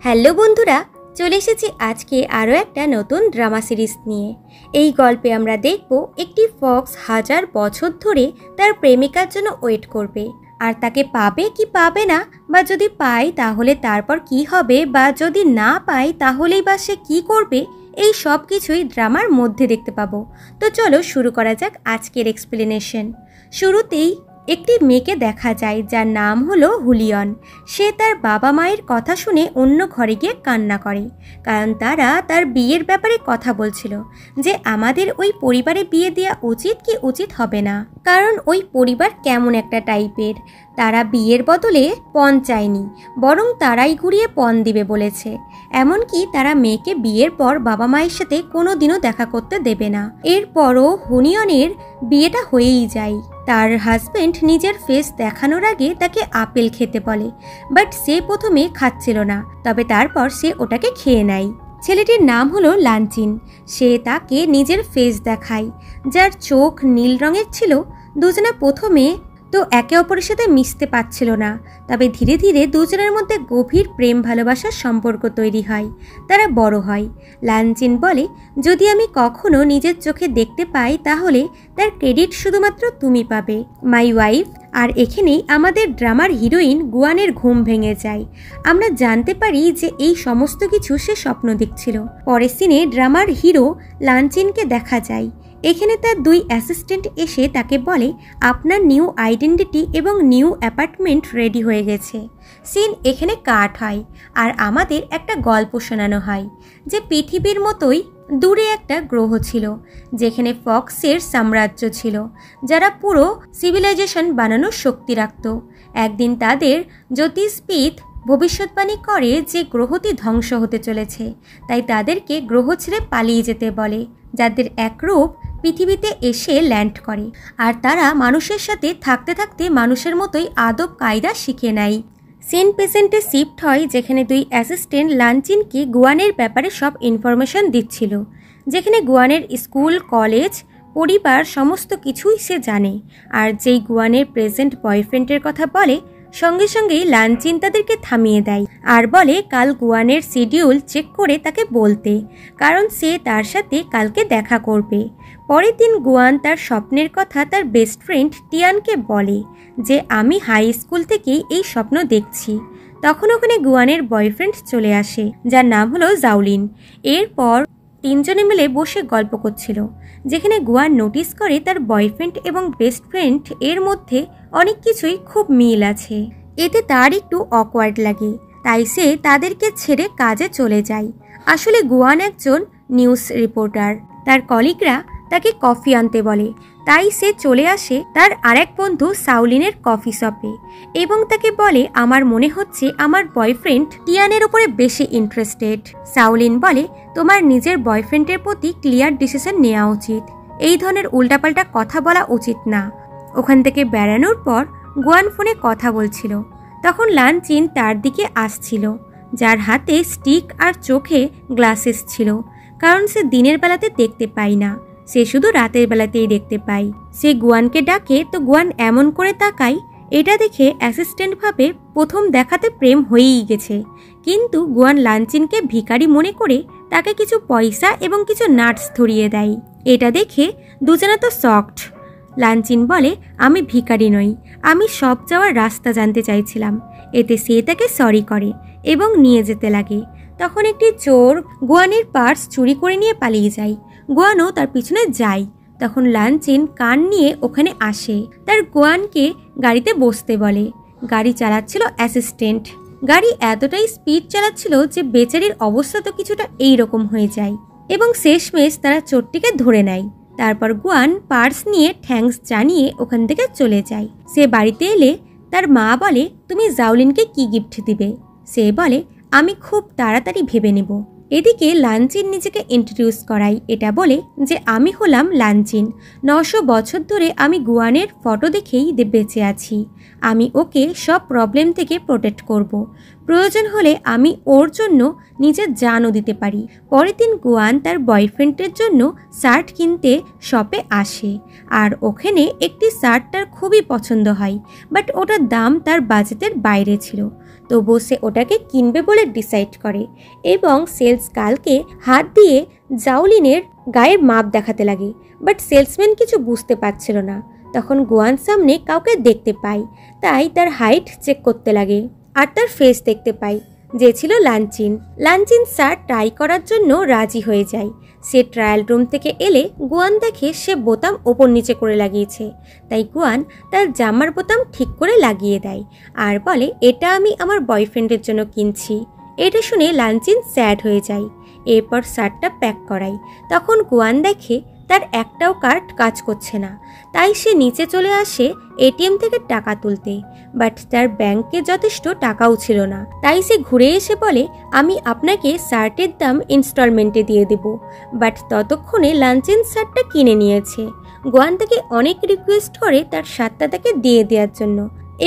Hello বন্ধুরা, চলে এসেছি আজকে আরও একটা নতুন ড্রামা সিরিজ নিয়ে। এই গল্পে আমরা দেখব একটি ফক্স হাজার বছর ধরে তার প্রেমিকার জন্য ওয়েট করবে, আর তাকে পাবে কি পাবে না, বা যদি পায় তাহলে তারপর কি হবে, বা যদি না পায় তাহলেই বা সে কী করবে, এই সব কিছুই ড্রামার মধ্যে দেখতে পাবো। তো চলো শুরু করা যাক আজকের এক্সপ্লেনেশন। শুরুতেই একটি মেয়েকে দেখা যায় যার নাম হলো হুলিয়ন। সে তার বাবা মায়ের কথা শুনে অন্য ঘরে গিয়ে কান্না করে, কারণ তারা তার বিয়ের ব্যাপারে কথা বলছিল যে আমাদের ওই পরিবারে বিয়ে দেওয়া উচিত কি উচিত হবে না, কারণ ওই পরিবার কেমন একটা টাইপের। তারা বিয়ের বদলে পণ চায়নি, বরং তারাই ঘুরিয়ে পণ দিবে বলেছে। এমনকি তারা মেয়েকে বিয়ের পর বাবা মায়ের সাথে কোনো দিনও দেখা করতে দেবে না। এরপরও হুনিয়নের বিয়েটা হয়েই যায়। তার হাজব্যান্ড নিজের ফেস দেখানোর আগে তাকে আপেল খেতে বলে, বাট সে প্রথমে খাচ্ছিল না, তবে তারপর সে ওটাকে খেয়ে নেয়। ছেলেটির নাম হলো লাঞ্চিন। সে তাকে নিজের ফেস দেখায়, যার চোখ নীল রঙের ছিল। দুজনা প্রথমে তো একে অপরের সাথে মিশতে পারছিল না, তবে ধীরে ধীরে দুজনের মধ্যে গভীর প্রেম ভালোবাসার সম্পর্ক তৈরি হয়। তারা বড় হয়। লাঞ্চিন বলে, যদি আমি কখনো নিজের চোখে দেখতে পাই তাহলে তার ক্রেডিট শুধুমাত্র তুমি পাবে, মাই ওয়াইফ। আর এখানেই আমাদের ড্রামার হিরোইন গুয়ানের ঘুম ভেঙে যায়। আমরা জানতে পারি যে এই সমস্ত কিছু সে স্বপ্ন দেখছিল। পরের সিনে ড্রামার হিরো লাঞ্চিনকে দেখা যায়। এখানে তার দুই অ্যাসিস্ট্যান্ট এসে তাকে বলে, আপনার নিউ আইডেন্টিটি এবং নিউ অ্যাপার্টমেন্ট রেডি হয়ে গেছে। সিন এখানে কাট হয়, আর আমাদের একটা গল্প শোনানো হয় যে পৃথিবীর মতোই দূরে একটা গ্রহ ছিল, যেখানে ফক্সের সাম্রাজ্য ছিল, যারা পুরো সিভিলাইজেশন বানানোর শক্তি রাখত। একদিন তাদের জ্যোতিষবিদ ভবিষ্যৎবাণী করে যে গ্রহটি ধ্বংস হতে চলেছে, তাই তাদেরকে গ্রহ ছেড়ে পালিয়ে যেতে বলে, যাদের একরূপ পৃথিবীতে এসে ল্যান্ড করে। আর তারা মানুষের সাথে থাকতে থাকতে মানুষের মতোই আদব কায়দা শিখে নেয়। সিন প্রেজেন্টে শিফট হয়, যেখানে দুই অ্যাসিস্ট্যান্ট লাঞ্চিনকে গুয়ানের ব্যাপারে সব ইনফরমেশন দিচ্ছিল, যেখানে গুয়ানের স্কুল, কলেজ, পরিবার সমস্ত কিছুই সে জানে। আর যেই গুয়ানের প্রেজেন্ট বয়ফ্রেন্ডের কথা বলে, সঙ্গে সঙ্গেই লাঞ্চিন তাদেরকে থামিয়ে দেয় আর বলে কাল গুয়ানের শিডিউল চেক করে তাকে বলতে, কারণ সে তার সাথে কালকে দেখা করবে। পরের দিন গুয়ান তার স্বপ্নের কথা তার বেস্ট ফ্রেন্ড টিয়ানকে বলে যে আমি হাই স্কুল থেকেই এই স্বপ্ন দেখছি। তখন ওখানে গুয়ানের বয়ফ্রেন্ড চলে আসে, যার নাম হলো জাউলিন। এরপর তিনজনে মিলে বসে গল্প করছিল, যেখানে গুয়ান নোটিস করে তার বয়ফ্রেন্ড এবং বেস্ট ফ্রেন্ড এর মধ্যে অনেক কিছুই খুব মিল আছে। এতে তার একটু অকওয়ার্ড লাগে, তাই সে তাদেরকে ছেড়ে কাজে চলে যায়। আসলে গুয়ান একজন নিউজ রিপোর্টার। তার কলিগরা তাকে কফি আনতে বলে, তাই সে চলে আসে তার আরেক বন্ধু সাউলিনের কফি শপে এবং তাকে বলে, আমার মনে হচ্ছে আমার বয়ফ্রেন্ড টিয়ানের উপরে বেশি ইন্টারেস্টেড। সাউলিন বলে, তোমার নিজের বয়ফ্রেন্ডের প্রতি ক্লিয়ার ডিসিশন নেওয়া উচিত, এই ধরনের উল্টাপাল্টা কথা বলা উচিত না। ওখান থেকে বেড়ানোর পর গুয়ান ফোনে কথা বলছিল, তখন লাঞ্চিন তার দিকে আসছিল, যার হাতে স্টিক আর চোখে গ্লাসেস ছিল, কারণ সে দিনের বেলাতে দেখতে পায় না, সে শুধু রাতের বেলাতেই দেখতে পায়। সে গুয়ানকে ডাকে তো গুয়ান এমন করে তাকায়, এটা দেখে অ্যাসিস্ট্যান্ট ভাবে প্রথম দেখাতে প্রেম হয়েই গেছে, কিন্তু গুয়ান লাঞ্চিনকে ভিখারি মনে করে তাকে কিছু পয়সা এবং কিছু নাটস ধরিয়ে দেয়। এটা দেখে দুজনে তো শকড। লাঞ্চিন বলে, আমি ভিখারি নই, আমি সব যাওয়ার রাস্তা জানতে চাইছিলাম। এতে সে তাকে সরি করে এবং নিয়ে যেতে লাগে। তখন একটি চোর গুয়ানের পার্স চুরি করে নিয়ে পালিয়ে যায়। গুয়ানও তার পিছনে যায়। তখন লাঞ্চিন কান নিয়ে ওখানে আসে, তার গুয়ানকে গাড়িতে বসতে বলে। গাড়ি চালাচ্ছিল অ্যাসিস্ট্যান্ট। গাড়ি এতটাই স্পিড চালাচ্ছিল যে বেচারির অবস্থা তো কিছুটা এইরকম হয়ে যায়, এবং শেষমেশ তারা চোরটিকে ধরে নেয়। তারপর গুয়ান পার্স নিয়ে থ্যাঙ্কস জানিয়ে ওখান থেকে চলে যায়। সে বাড়িতে এলে তার মা বলে, তুমি জাউলিনকে কি গিফট দিবে? সে বলে, আমি খুব তাড়াতাড়ি ভেবে নেব। এদিকে লাঞ্চিন নিজেকে ইন্ট্রোডিউস করাই, এটা বলে যে আমি হলাম লাঞ্চিন। 900 বছর ধরে আমি গুয়ানের ফটো দেখেই বেঁচে আছি। আমি ওকে সব প্রবলেম থেকে প্রোটেক্ট করব। প্রয়োজন হলে আমি ওর জন্য নিজের জানও দিতে পারি। পরের দিন গুয়ান তার বয়ফ্রেন্ডের জন্য শার্ট কিনতে শপে আসে, আর ওখানে একটি শার্ট তার খুবই পছন্দ হয়, বাট ওটার দাম তার বাজেটের বাইরে ছিল। তবুও সে ওটাকে কিনবে বলে ডিসাইড করে এবং সেলস গার্লকে হাত দিয়ে জাওলিনের গায়ের মাপ দেখাতে লাগে। বাট সেলসম্যান কিছু বুঝতে পারছিল না। তখন গুয়ান সামনে কাউকে দেখতে পায়, তাই তার হাইট চেক করতে লাগে আর তার ফেস দেখতে পায়, যে ছিল লানচিন। লানচিন স্যার ট্রাই করার জন্য রাজি হয়ে যায়। সে ট্রায়াল রুম থেকে এলে গুয়ান দেখে সে বোতাম ওপর নিচে করে লাগিয়েছে, তাই গুয়ান তার জামার বোতাম ঠিক করে লাগিয়ে দেয় আর বলে, এটা আমি আমার বয়ফ্রেন্ডের জন্য কিনছি। এটা শুনে লানচিন স্যাড হয়ে যায়। এরপর শার্টটা প্যাক করায়। তখন গুয়ান দেখে তার একটাও কার্ড কাজ করছে না, তাই সে নিচে চলে আসে এটিএম থেকে টাকা তুলতে। বাট তার ব্যাংকে যথেষ্ট টাকাও ছিল না, তাই সে ঘুরে এসে বলে, আমি আপনাকে শার্টের দাম ইনস্টলমেন্টে দিয়ে দেব। বাট ততক্ষণে লানচিন শার্টটা কিনে নিয়েছে। গুয়ান তাকে অনেক রিকোয়েস্ট করে তার শার্টটা তাকে দিয়ে দেওয়ার জন্য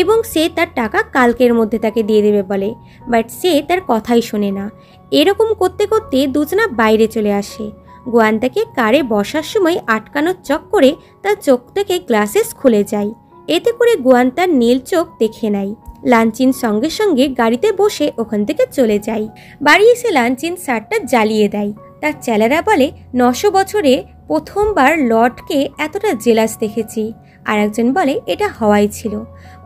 এবং সে তার টাকা কালকের মধ্যে তাকে দিয়ে দেবে বলে। বাট সে তার কথাই শোনে না। এরকম করতে করতে দুজনা বাইরে চলে আসে। গুয়ান তাকে কারে বসার সময় আটকানোর চক্করে তার চোখ থেকে গ্লাসেস খুলে যায়। এতে করে গুয়ান তার নীল চোখ দেখে নেয়। লানচিন সঙ্গে সঙ্গে গাড়িতে বসে ওখান থেকে চলে যায়। বাড়ি এসে লানচিন শার্টটা জ্বালিয়ে দেয়। তার ছেলেরা বলে, 900 বছরে প্রথমবার লর্ডকে এতটা জেলাস দেখেছি। আর একজন বলে, এটা হওয়াই ছিল।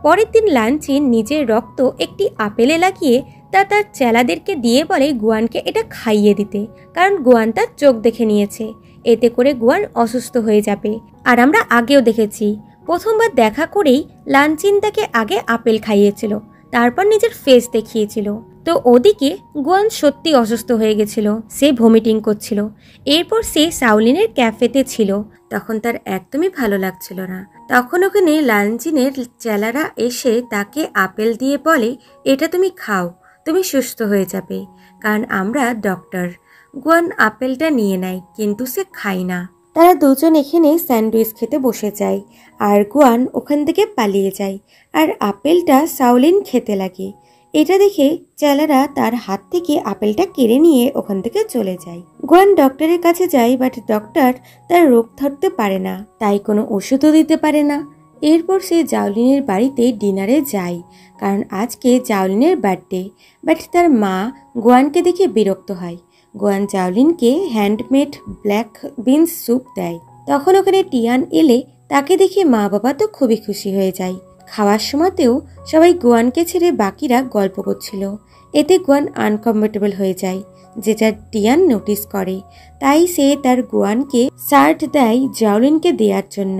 পরের দিন লানচিন নিজের রক্ত একটি আপেলে লাগিয়ে তার চেলাদেরকে দিয়ে বলে গুয়ানকে এটা খাইয়ে দিতে, কারণ গুয়ান তার চোখ দেখে নিয়েছে। এতে করে গুয়ান অসুস্থ হয়ে যাবে। আর আমরা আগেও দেখেছি, প্রথমবার দেখা করেই লানচিন তাকে আগে আপেল খাইয়েছিল, তারপর নিজের ফেস দেখিয়েছিল। তো ওদিকে গুয়ান সত্যি অসুস্থ হয়ে গেছিল, সে ভমিটিং করছিল। এরপর সে সাউলিনের ক্যাফেতে ছিল। তখন তার একদমই ভালো লাগছিল না। তখন ওখানে লানচিনের চেলারা এসে তাকে আপেল দিয়ে বলে, এটা তুমি খাও, তুমি সুস্থ হয়ে যাবে, কারণ আমরা ডক্টর। গুয়ান আপেলটা নিয়ে নেয়, কিন্তু সে খায় না। তারা দুজন এখানে স্যান্ডউইচ খেতে বসে যায় আর গুয়ান ওখান থেকে পালিয়ে যায় আর আপেলটা সাউলিন খেতে লাগে। এটা দেখে চেলারা তার হাত থেকে আপেলটা কেড়ে নিয়ে ওখান থেকে চলে যায়। গুয়ান ডক্টরের কাছে যায়, বাট ডক্টর তার রোগ ধরতে পারে না, তাই কোনো ওষুধও দিতে পারে না। এরপর সে জাওলিনের বাড়িতে ডিনারে যায়, কারণ আজকে জাওলিনের বার্থডে। বাট তার মা গুয়ানকে দেখে বিরক্ত হয়। গুয়ান জাওলিনকে হ্যান্ডমেড ব্ল্যাক বিনস স্যুপ দেয়। তখন ওখানে টিয়ান এলে তাকে দেখে মা বাবা তো খুবই খুশি হয়ে যায়। খাওয়ার সময়তেও সবাই গুয়ানকে ছেড়ে বাকিরা গল্প করছিল। এতে গুয়ান আনকমফোর্টেবল হয়ে যায়, যেটা টিয়ান নোটিস করে। তাই সে তার গুয়ানকে শার্ট দেয় জাওলিনকে দেওয়ার জন্য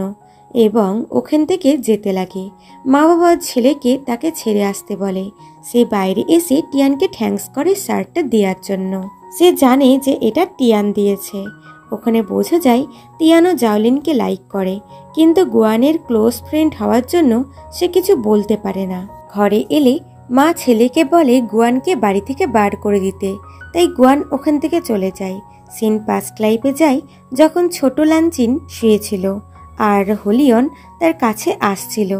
এবং ওখান থেকে যেতে লাগে। মা বাবা ছেলেকে তাকে ছেড়ে আসতে বলে। সে বাইরে এসে টিয়ানকে থ্যাঙ্কস করে শার্টটা দেওয়ার জন্য। সে জানে যে এটা টিয়ান দিয়েছে। ওখানে বোঝা যায় টিয়ানও জাওলিনকে লাইক করে, কিন্তু গুয়ানের ক্লোজ ফ্রেন্ড হওয়ার জন্য সে কিছু বলতে পারে না। ঘরে এলে মা ছেলেকে বলে গুয়ানকে বাড়ি থেকে বার করে দিতে, তাই গুয়ান ওখান থেকে চলে যায়। সিন পাস্ট লাইফে যায়, যখন ছোট লানচিন শুয়েছিল আর হুলিয়ন তার কাছে আসছিল।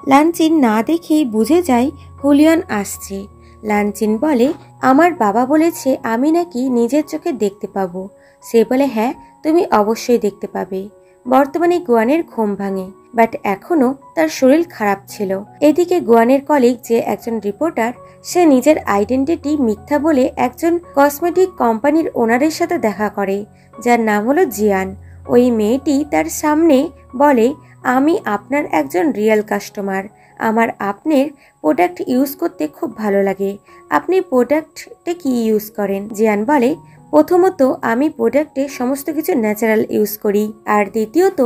লানচিন না দেখেই বুঝে যায় হুলিয়ন আসছে। লানচিন বলে, আমার বাবা বলেছে আমি নাকি নিজের চোখে দেখতে পাবো। সে বলে, হ্যাঁ তুমি অবশ্যই দেখতে পাবে। বর্তমানে গুয়ানের ঘুম ভাঙে, বাট এখনো তার শরীর খারাপ ছিল। এদিকে গুয়ানের কলিগ যে একজন রিপোর্টার, সে নিজের আইডেন্টিটি মিথ্যা বলে একজন কসমেটিক কোম্পানির ওনারের সাথে দেখা করে, যার নাম হলো জিয়ান। ওই মেয়েটি তার সামনে বলে, আমি আপনার একজন রিয়েল কাস্টমার, আমার আপনার প্রোডাক্ট ইউজ করতে খুব ভালো লাগে। আপনি প্রোডাক্টে কি ইউজ করেন? জিয়ান বলে, প্রথমত আমি প্রোডাক্টে সমস্ত কিছু ন্যাচারাল ইউজ করি, আর দ্বিতীয়ত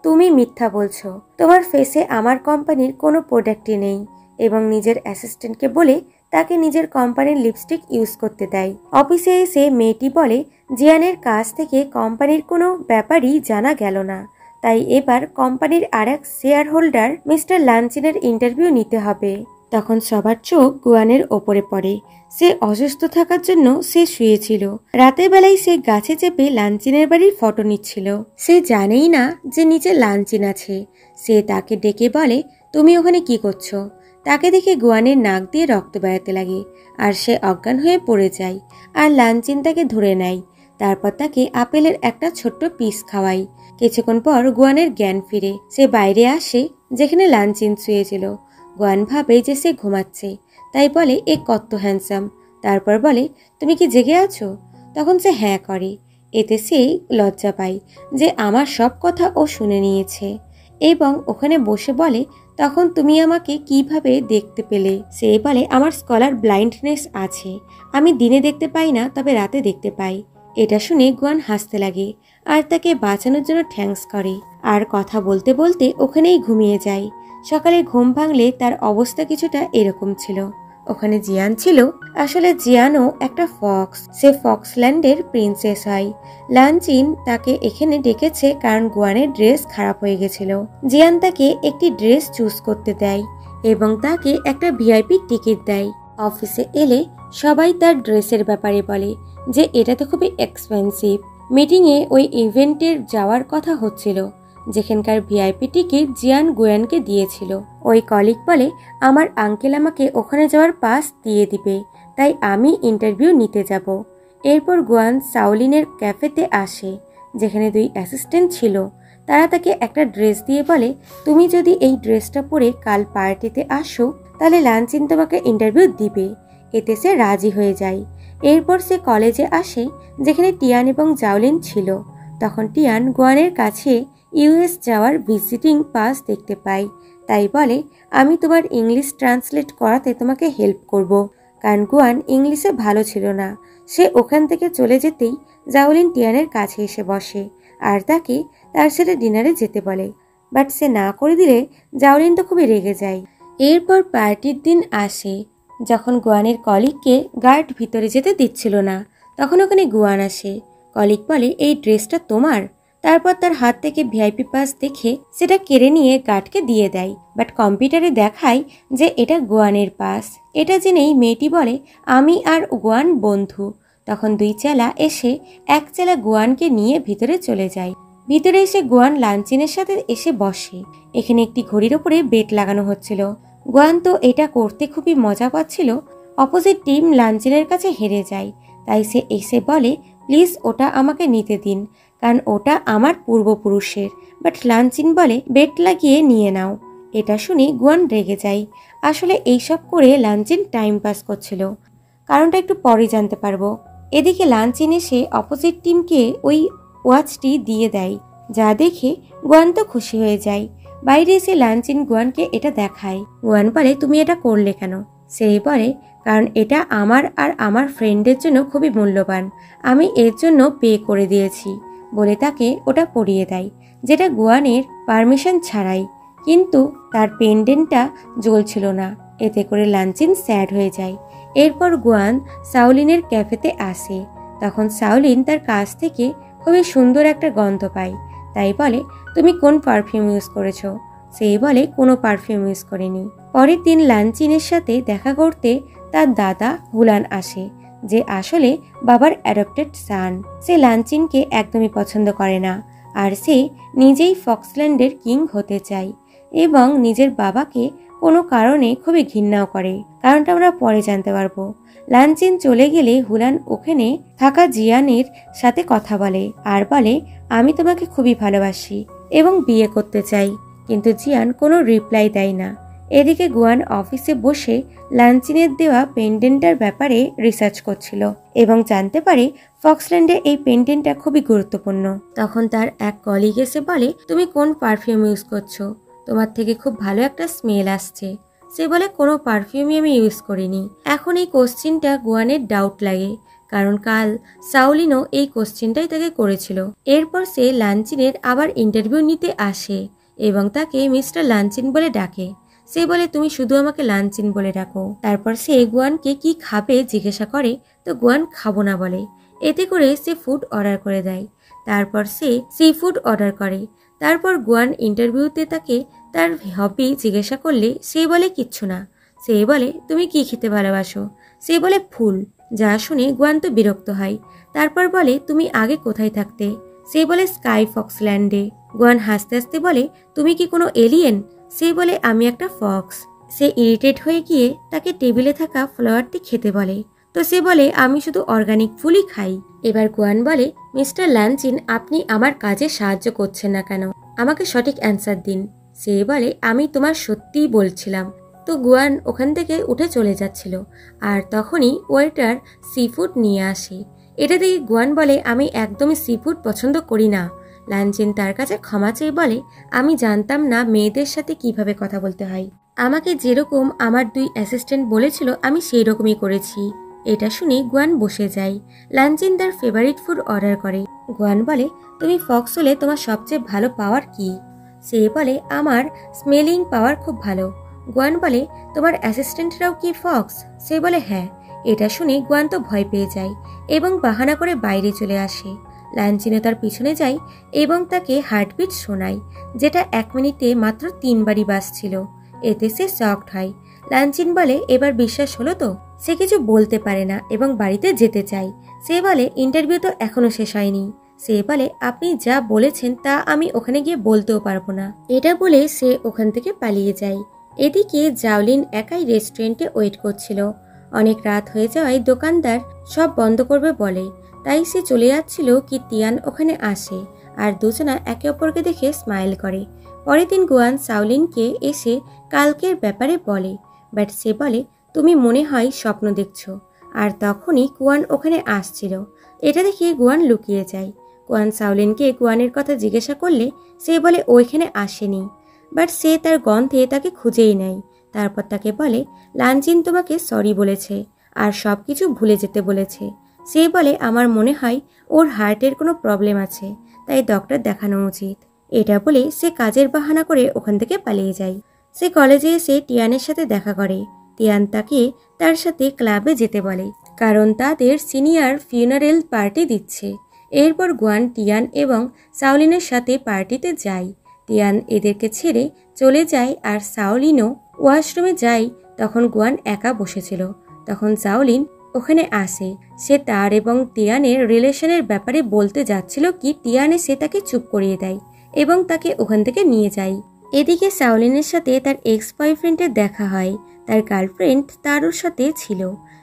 তুমি মিথ্যা বলছো, তোমার ফেসে আমার কোম্পানির কোনো প্রোডাক্টই নেই। এবং নিজের অ্যাসিস্ট্যান্টকে বলে তাকে নিজের কোম্পানির লিপস্টিক ইউজ করতে দেয়। অফিসে এসে মেয়েটি বলে, জিয়ানের কাছ থেকে কোম্পানির কোনো ব্যাপারই জানা গেল না, তাই এবার কোম্পানির আরেক শেয়ার হোল্ডার মিস্টার লানচিনের ইন্টারভিউ নিতে হবে। তখন সবার চোখ গুয়ানের ওপরে পড়ে। সে অসুস্থ থাকার জন্য সে শুয়েছিল। রাতের বেলায় সে গাছে চেপে লানচিনের বাড়ির ফটো নিচ্ছিল। সে জানেই না যে নিচে লানচিন আছে। সে তাকে ডেকে বলে, তুমি ওখানে কি করছো? তাকে দেখে গুয়ানের নাক দিয়ে রক্ত বেরাতে লাগে আর সে অজ্ঞান হয়ে পড়ে যায়। আর লানচিন তাকে ধরে নেয়। তারপর তাকে আপেলের একটা ছোট্ট পিস খাওয়ায়। কিছুক্ষণ পর গুয়ানের জ্ঞান ফিরে। সে বাইরে আসে যেখানে লানচিন শুয়েছিল। গুয়ান ভাবে যে সে ঘুমাচ্ছে, তাই বলে এ কত হ্যান্ডসাম। তারপর বলে তুমি কি জেগে আছো? তখন সে হ্যাঁ করে। এতে সেই লজ্জা পায় যে আমার সব কথা ও শুনে নিয়েছে এবং ওখানে বসে বলে তখন তুমি আমাকে কিভাবে দেখতে পেলে? সে বলে আমার স্কলার ব্লাইন্ডনেস আছে, আমি দিনে দেখতে পাই না, তবে রাতে দেখতে পাই। এটা শুনে গুয়ান হাসতে লাগে আর তাকে বাঁচানোর জন্য থ্যাঙ্কস করে আর কথা বলতে বলতে ওখানেই ঘুমিয়ে যায়। সকালে ঘুম ভাঙলে তার অবস্থা কিছুটা এরকম ছিল। ওখানে জিয়ান ছিল। আসলে জিয়ানও একটা ফক্স। সে ফক্সল্যান্ডের প্রিন্সেস হয়। লানচিন তাকে এখানে ডেকেছে কারণ গুয়ানের ড্রেস খারাপ হয়ে গেছিল। জিয়ান তাকে একটি ড্রেস চুজ করতে দেয় এবং তাকে একটা ভিআইপি টিকিট দেয়। অফিসে এলে সবাই তার ড্রেসের ব্যাপারে বলে যে এটা তো খুবই এক্সপেন্সিভ। মিটিংয়ে ওই ইভেন্টের যাওয়ার কথা হচ্ছিল যেখানকার ভিআইপি টিকিট জিয়ান গুয়ানকে দিয়েছিল। ওই কলিগ বলে আমার আঙ্কেল আমাকে ওখানে যাওয়ার পাস দিয়ে দিবে, তাই আমি ইন্টারভিউ নিতে যাব। এরপর গুয়ান সাউলিনের ক্যাফেতে আসে যেখানে 2 অ্যাসিস্ট্যান্ট ছিল। তারা তাকে একটা ড্রেস দিয়ে বলে তুমি যদি এই ড্রেসটা পরে কাল পার্টিতে আসো তাহলে লানচিন তোমাকে ইন্টারভিউ দিবে। এতে সে রাজি হয়ে যায়। এরপর সে কলেজে আসে যেখানে টিয়ান এবং জাওলিন ছিল। তখন টিয়ান গুয়ানের কাছে ইউএস যাওয়ার ভিজিটিং পাস দেখতে পাই, তাই বলে আমি তোমার ইংলিশ ট্রান্সলেট করাতে তোমাকে হেল্প করব। কারণ গুয়ান ইংলিশে ভালো ছিল না। সে ওখান থেকে চলে যেতেই জাওলিন টিয়ানের কাছে এসে বসে আর তাকে তার সাথে ডিনারে যেতে বলে, বাট সে না করে দিলে জাওলিন তো খুবই রেগে যায়। এরপর পার্টির দিন আসে যখন গুয়ানের কলিগকে গার্ড ভিতরে যেতে দিচ্ছিল না। তখন ওখানে গুয়ান আসে। কলিগ বলে এই ড্রেসটা তোমার। তারপর তার হাত থেকে ভিআইপি পাস দেখে সেটা কেড়ে নিয়ে গার্ডকে দিয়ে দেয়, বাট কম্পিউটারে দেখায় যে এটা গুয়ানের পাস। এটা জেনেই মেয়েটি বলে আমি আর গুয়ান বন্ধু। তখন 2 চেলা এসে এক চেলা গুয়ানকে নিয়ে ভিতরে চলে যায়। ভিতরে এসে গুয়ান লানচিনের সাথে এসে বসে। এখানে একটি ঘড়ির ওপরে বেট লাগানো হচ্ছিল। গুয়ান তো এটা করতে খুবই মজা পাচ্ছিল। অপোজিট টিম লানচিনের কাছে হেরে যায়, তাই সে এসে বলে প্লিজ ওটা আমাকে নিতে দিন কারণ ওটা আমার পূর্বপুরুষের। বাট লানচিন বলে বেট লাগিয়ে নিয়ে নাও। এটা শুনে গুয়ান রেগে যায়। আসলে এইসব করে লানচিন টাইম পাস করছিল, কারণটা একটু পরে জানতে পারবো। এদিকে লানচিন এসে অপোজিট টিমকে ওই ওয়াচটি দিয়ে দেয়, যা দেখে গুয়ান তো খুশি হয়ে যায়। বাইরে এসে লানচিন গুয়ানকে এটা দেখায়। গুয়ান বলে তুমি এটা করলে কেন? সে বলে কারণ এটা আমার আর আমার ফ্রেন্ডের জন্য খুবই মূল্যবান, আমি এর জন্য পে করে দিয়েছি বলে তাকে ওটা পরিয়ে দেয়, যেটা গুয়ানের পারমিশন ছাড়াই। কিন্তু তার পেন্ডেন্টটা জ্বলছিল না। এতে করে লানচিন স্যাড হয়ে যায়। এরপর গুয়ান সাউলিনের ক্যাফেতে আসে। তখন সাউলিন তার কাছ থেকে খুবই সুন্দর একটা গন্ধ পায়, তাই বলে তুমি কোন পারফিউম ইউজ করেছো? সেই বলে কোনো পারফিউম ইউজ করিনি। পরের দিন লানচিনের সাথে দেখা করতে তার দাদা হুলান আসে, যে আসলে বাবার অ্যাডপ্টেড সান। সে লানচিনকে একদমই পছন্দ করে না আর সে নিজেই ফক্সল্যান্ডের কিং হতে চায় এবং নিজের বাবাকে কোনো কারণে খুবই ঘৃণাও করে। কারণটা আমরা পরে জানতে পারবো। লানচিন চলে গেলে হুলান ওখানে থাকা জিয়ানের সাথে কথা বলে আর বলে আমি তোমাকে খুবই ভালোবাসি এবং বিয়ে করতে চাই, কিন্তু জিয়ান কোনো রিপ্লাই দেয় না। এদিকে গুয়ান অফিসে বসে লানচিনের দেওয়া পেন্ডেন্টটার ব্যাপারে রিসার্চ করছিল এবং জানতে পারে ফক্সল্যান্ডে এই পেন্ডেন্টটা খুবই গুরুত্বপূর্ণ। তখন তার এক কলিগ এসে বলে তুমি কোন পারফিউম ইউজ করছো? তোমার থেকে খুব ভালো একটা স্মেল আসছে। সে বলে কোনো পারফিউমই আমি ইউজ করিনি। এখন এই কোশ্চিনটা গুয়ানের ডাউট লাগে, কারণ কাল সাউলিনও এই কোশ্চিনটাই তাকে করেছিল। এরপর সে লানচিনের আবার ইন্টারভিউ নিতে আসে এবং তাকে মিস্টার লানচিন বলে ডাকে। সে বলে তুমি শুধু আমাকে লানচিন বলে ডাকো। তারপর সে গুয়ানকে কি খাবে জিজ্ঞাসা করে, তো গুয়ান খাবো না বলে। এতে করে সে ফুড অর্ডার করে দেয়। তারপর সে সি ফুড অর্ডার করে। তারপর গুয়ান ইন্টারভিউতে তাকে তার হবি জিজ্ঞাসা করলে সে বলে কিচ্ছু না। সে বলে তুমি কি খেতে ভালোবাসো? সে বলে ফুল। যা শুনে গুয়ান তো বিরক্ত হয়। তারপর বলে তুমি আগে কোথায় থাকতে? সে বলে স্কাই ফক্সল্যান্ডে। গুয়ান হাসতে হাসতে বলে তুমি কি কোনো এলিয়েন? সে বলে আমি একটা ফক্স। সে ইরিটেট হয়ে গিয়ে তাকে টেবিলে থাকা ফ্লাওয়ারটি খেতে বলে, তো সে বলে আমি শুধু অর্গানিক ফুলই খাই। এবার গুয়ান বলে মিস্টার লানচিন আপনি আমার কাজে সাহায্য করছেন না কেন? আমাকে সঠিক অ্যান্সার দিন। সে বলে আমি তোমার সত্যিই বলছিলাম। তো গুয়ান ওখান থেকে উঠে চলে যাচ্ছিল, আর তখনই ওয়েটার সি ফুড নিয়ে আসে। এটা দেখে গুয়ান বলে, আমি একদমই সি ফুড পছন্দ করি না। লানচিন তার কাছে ক্ষমা চেয়ে বলে, আমি জানতাম না মেয়েদের সাথে কিভাবে কথা বলতে হয়। আমাকে যেরকম আমার 2 অ্যাসিস্ট্যান্ট বলেছিল আমি সেই রকমই করেছি। এটা শুনে গুয়ান বসে যায়। লানচিন তার ফেভারিট ফুড অর্ডার করে। গুয়ান বলে, তুমি ফক্স হলে তোমার সবচেয়ে ভালো পাওয়ার কি? সে বলে, আমার স্মেলিং পাওয়ার খুব ভালো। গুয়ান বলে, তোমার অ্যাসিস্ট্যান্টরাও কি ফক্স? সে বলে, হ্যাঁ। এটা শুনে গুয়ান তো ভয় পেয়ে যায় এবং বাহানা করে বাইরে চলে আসে। লানচিনও তার পিছনে যায় এবং তাকে হার্টবিট শোনায়, যেটা 1 মিনিটে মাত্র 3 বারই বাজছিল। এতে সে শকড হয়। লানচিন বলে, এবার বিশ্বাস হলো তো? সে কিছু বলতে পারে না এবং বাড়িতে যেতে চায়। সে বলে, ইন্টারভিউ তো এখনো শেষ হয়নি। সে বলে, আপনি যা বলেছেন তা আমি ওখানে গিয়ে বলতেও পারবো না। এটা বলে সে ওখান থেকে পালিয়ে যায়। এদিকে জাওলিন একাই রেস্টুরেন্টে ওয়েট করছিল। অনেক রাত হয়ে যাওয়ায় দোকানদার সব বন্ধ করবে বলে, তাই সে চলে যাচ্ছিল কি তিয়ান ওখানে আসে আর দুজনা একে অপরকে দেখে স্মাইল করে। পরের দিন গুয়ান সাওলিনকে এসে কালকের ব্যাপারে বলে, বাট সে বলে, তুমি মনে হয় স্বপ্ন দেখছো। আর তখনই গুয়ান ওখানে আসছিল। এটা দেখে গুয়ান লুকিয়ে যায়। গুয়ান সাওলিনকে গুয়ানের কথা জিজ্ঞাসা করলে সে বলে ওইখানে আসেনি, বাট সে তার গন্ধে তাকে খুঁজেই নেয়। তারপর তাকে বলে, লানচিন তোমাকে সরি বলেছে আর সব কিছু ভুলে যেতে বলেছে। সে বলে, আমার মনে হয় ওর হার্টের কোনো প্রবলেম আছে, তাই ডক্টর দেখানো উচিত। এটা বলে সে কাজের বাহানা করে ওখান থেকে পালিয়ে যায়। সে কলেজে এসে টিয়ানের সাথে দেখা করে। টিয়ান তাকে তার সাথে ক্লাবে যেতে বলে, কারণ তাদের সিনিয়র ফিউনারেল পার্টি দিচ্ছে। এরপর গুয়ান টিয়ান এবং সাওলিনের সাথে পার্টিতে যায়। টিয়ান এদেরকে ছেড়ে চলে যায় আর সাওলিনও ওয়াশরুমে যায়। তখন গুয়ান একা বসেছিল। তখন সাওলিন ওখানে আসে। সে তার এবং টিয়ানের রিলেশনের ব্যাপারে বলতে যাচ্ছিল কি টিয়ান এসে তাকে চুপ করিয়ে দেয় এবং তাকে ওখান থেকে নিয়ে যায়। এদিকে সাওলিনের সাথে তার এক্স বয়ফ্রেন্ডের দেখা হয়। তার গার্লফ্রেন্ড তারও সাথে ছিল।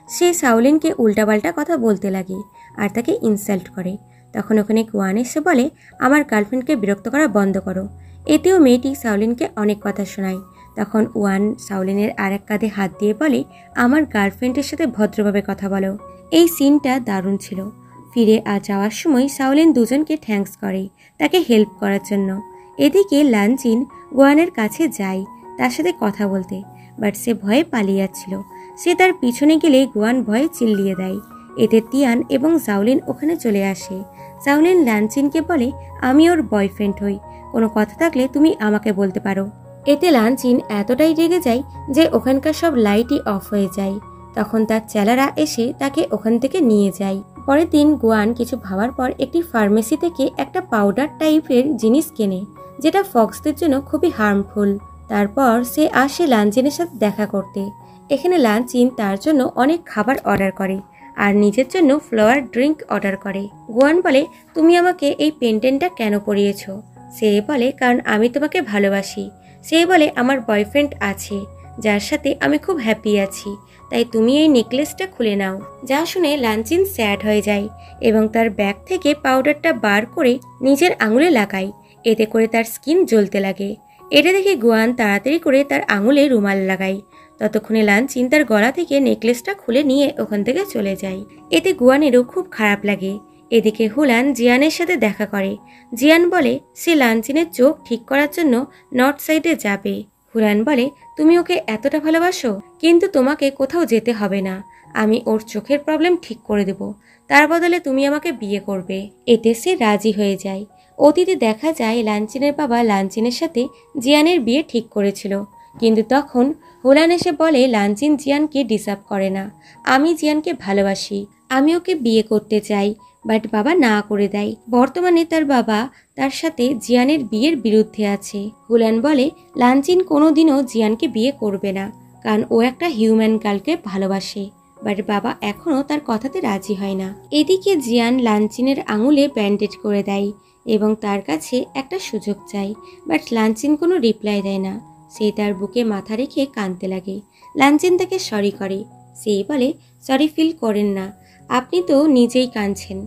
সে সাওলিনকে উল্টাপাল্টা কথা বলতে লাগে আর তাকে ইনসাল্ট করে। তখন ওখানে গুয়ান এসে বলে, আমার গার্লফ্রেন্ডকে বিরক্ত করা বন্ধ করো। এতেও মেয়েটি সাওলিনকে অনেক কথা শোনায়। তখন ওয়ান সাওলিনের আরেক কাঁধে হাত দিয়ে বলে, আমার গার্লফ্রেন্ডের সাথে ভদ্রভাবে কথা বলো। এই সিনটা দারুণ ছিল। ফিরে যাওয়ার সময় সাওলিন দুজনকে থ্যাঙ্কস করে তাকে হেল্প করার জন্য। এদিকে লানচিন গুয়ানের কাছে যায় তার সাথে কথা বলতে, বাট সে ভয়ে পালিয়ে যাচ্ছিল। সে তার পিছনে গেলে গুয়ান ভয়ে চিল্লিয়ে দেয়। এতে তিয়ান এবং সাওলিন ওখানে চলে আসে। সাওলিন লানচিনকে বলে, আমি ওর বয়ফ্রেন্ড হই, কোনো কথা থাকলে তুমি আমাকে বলতে পারো। এতে লানচিন এতটাই রেগে যায় যে ওখানকার সব লাইটই অফ হয়ে যায়। তখন তার চেলারা এসে তাকে ওখান থেকে নিয়ে যায়। পরের দিন গুয়ান কিছু ভাবার পর একটি ফার্মেসি থেকে একটা পাউডার টাইপের জিনিস কেনে, যেটা ফক্সদের জন্য খুবই হার্মফুল। তারপর সে আসে লানচিনের সাথে দেখা করতে। এখানে লানচিন তার জন্য অনেক খাবার অর্ডার করে আর নিজের জন্য ফ্লাওয়ার ড্রিঙ্ক অর্ডার করে। গুয়ান বলে, তুমি আমাকে এই পেন্ডেন্টটা কেন পরিয়েছ? সে বলে, কারণ আমি তোমাকে ভালোবাসি। সে বলে, আমার বয়ফ্রেন্ড আছে যার সাথে আমি খুব হ্যাপি আছি, তাই তুমি এই নেকলেসটা খুলে নাও। যা শুনে লানচিন স্যাড হয়ে যায় এবং তার ব্যাগ থেকে পাউডারটা বার করে নিজের আঙুলে লাগায়। এতে করে তার স্কিন জ্বলতে লাগে। এটা দেখে গুয়ান তাড়াতাড়ি করে তার আঙুলে রুমাল লাগায়। ততক্ষণে লানচিন তার গলা থেকে নেকলেসটা খুলে নিয়ে ওখান থেকে চলে যায়। এতে গুয়ানেরও খুব খারাপ লাগে। এদিকে হুলান জিয়ানের সাথে দেখা করে। জিয়ান বলে সে লানচিনের চোখ ঠিক করার জন্য নর্থ সাইডে যাবে। হুলান বলে, তুমি ওকে এতটা ভালোবাসো, কিন্তু তোমাকে কোথাও যেতে হবে না। আমি ওর চোখের প্রবলেম ঠিক করে দেব, তার বদলে তুমি আমাকে বিয়ে করবে। এতে সে রাজি হয়ে যায়। অতীতে দেখা যায় লানচিনের বাবা লানচিনের সাথে জিয়ানের বিয়ে ঠিক করেছিল, কিন্তু তখন হুলান এসে বলে লানচিন জিয়ানকে ডিসার্ভ করে না। আমি জিয়ানকে ভালোবাসি, আমি ওকে বিয়ে করতে চাই, বাট বাবা না করে দেয়। বর্তমানে তার বাবা তার সাথে জিয়ানের বিয়ের বিরুদ্ধে আছে। হুলান বলে লানচিন কোনোদিনও জিয়ানকে বিয়ে করবে না, কারণ ও একটা হিউম্যান গার্লকে ভালোবাসে, বাট বাবা এখনও তার কথাতে রাজি হয় না। এদিকে জিয়ান লানচিনের আঙুলে ব্যান্ডেজ করে দেয় এবং তার কাছে একটা সুযোগ চায়, বাট লানচিন কোনো রিপ্লাই দেয় না। সে তার বুকে মাথা রেখে কাঁদতে লাগে। লানচিন তাকে সরি করে। সে বলে, সরি ফিল করেন না, আপনি তো নিজেই কাঁদছেন।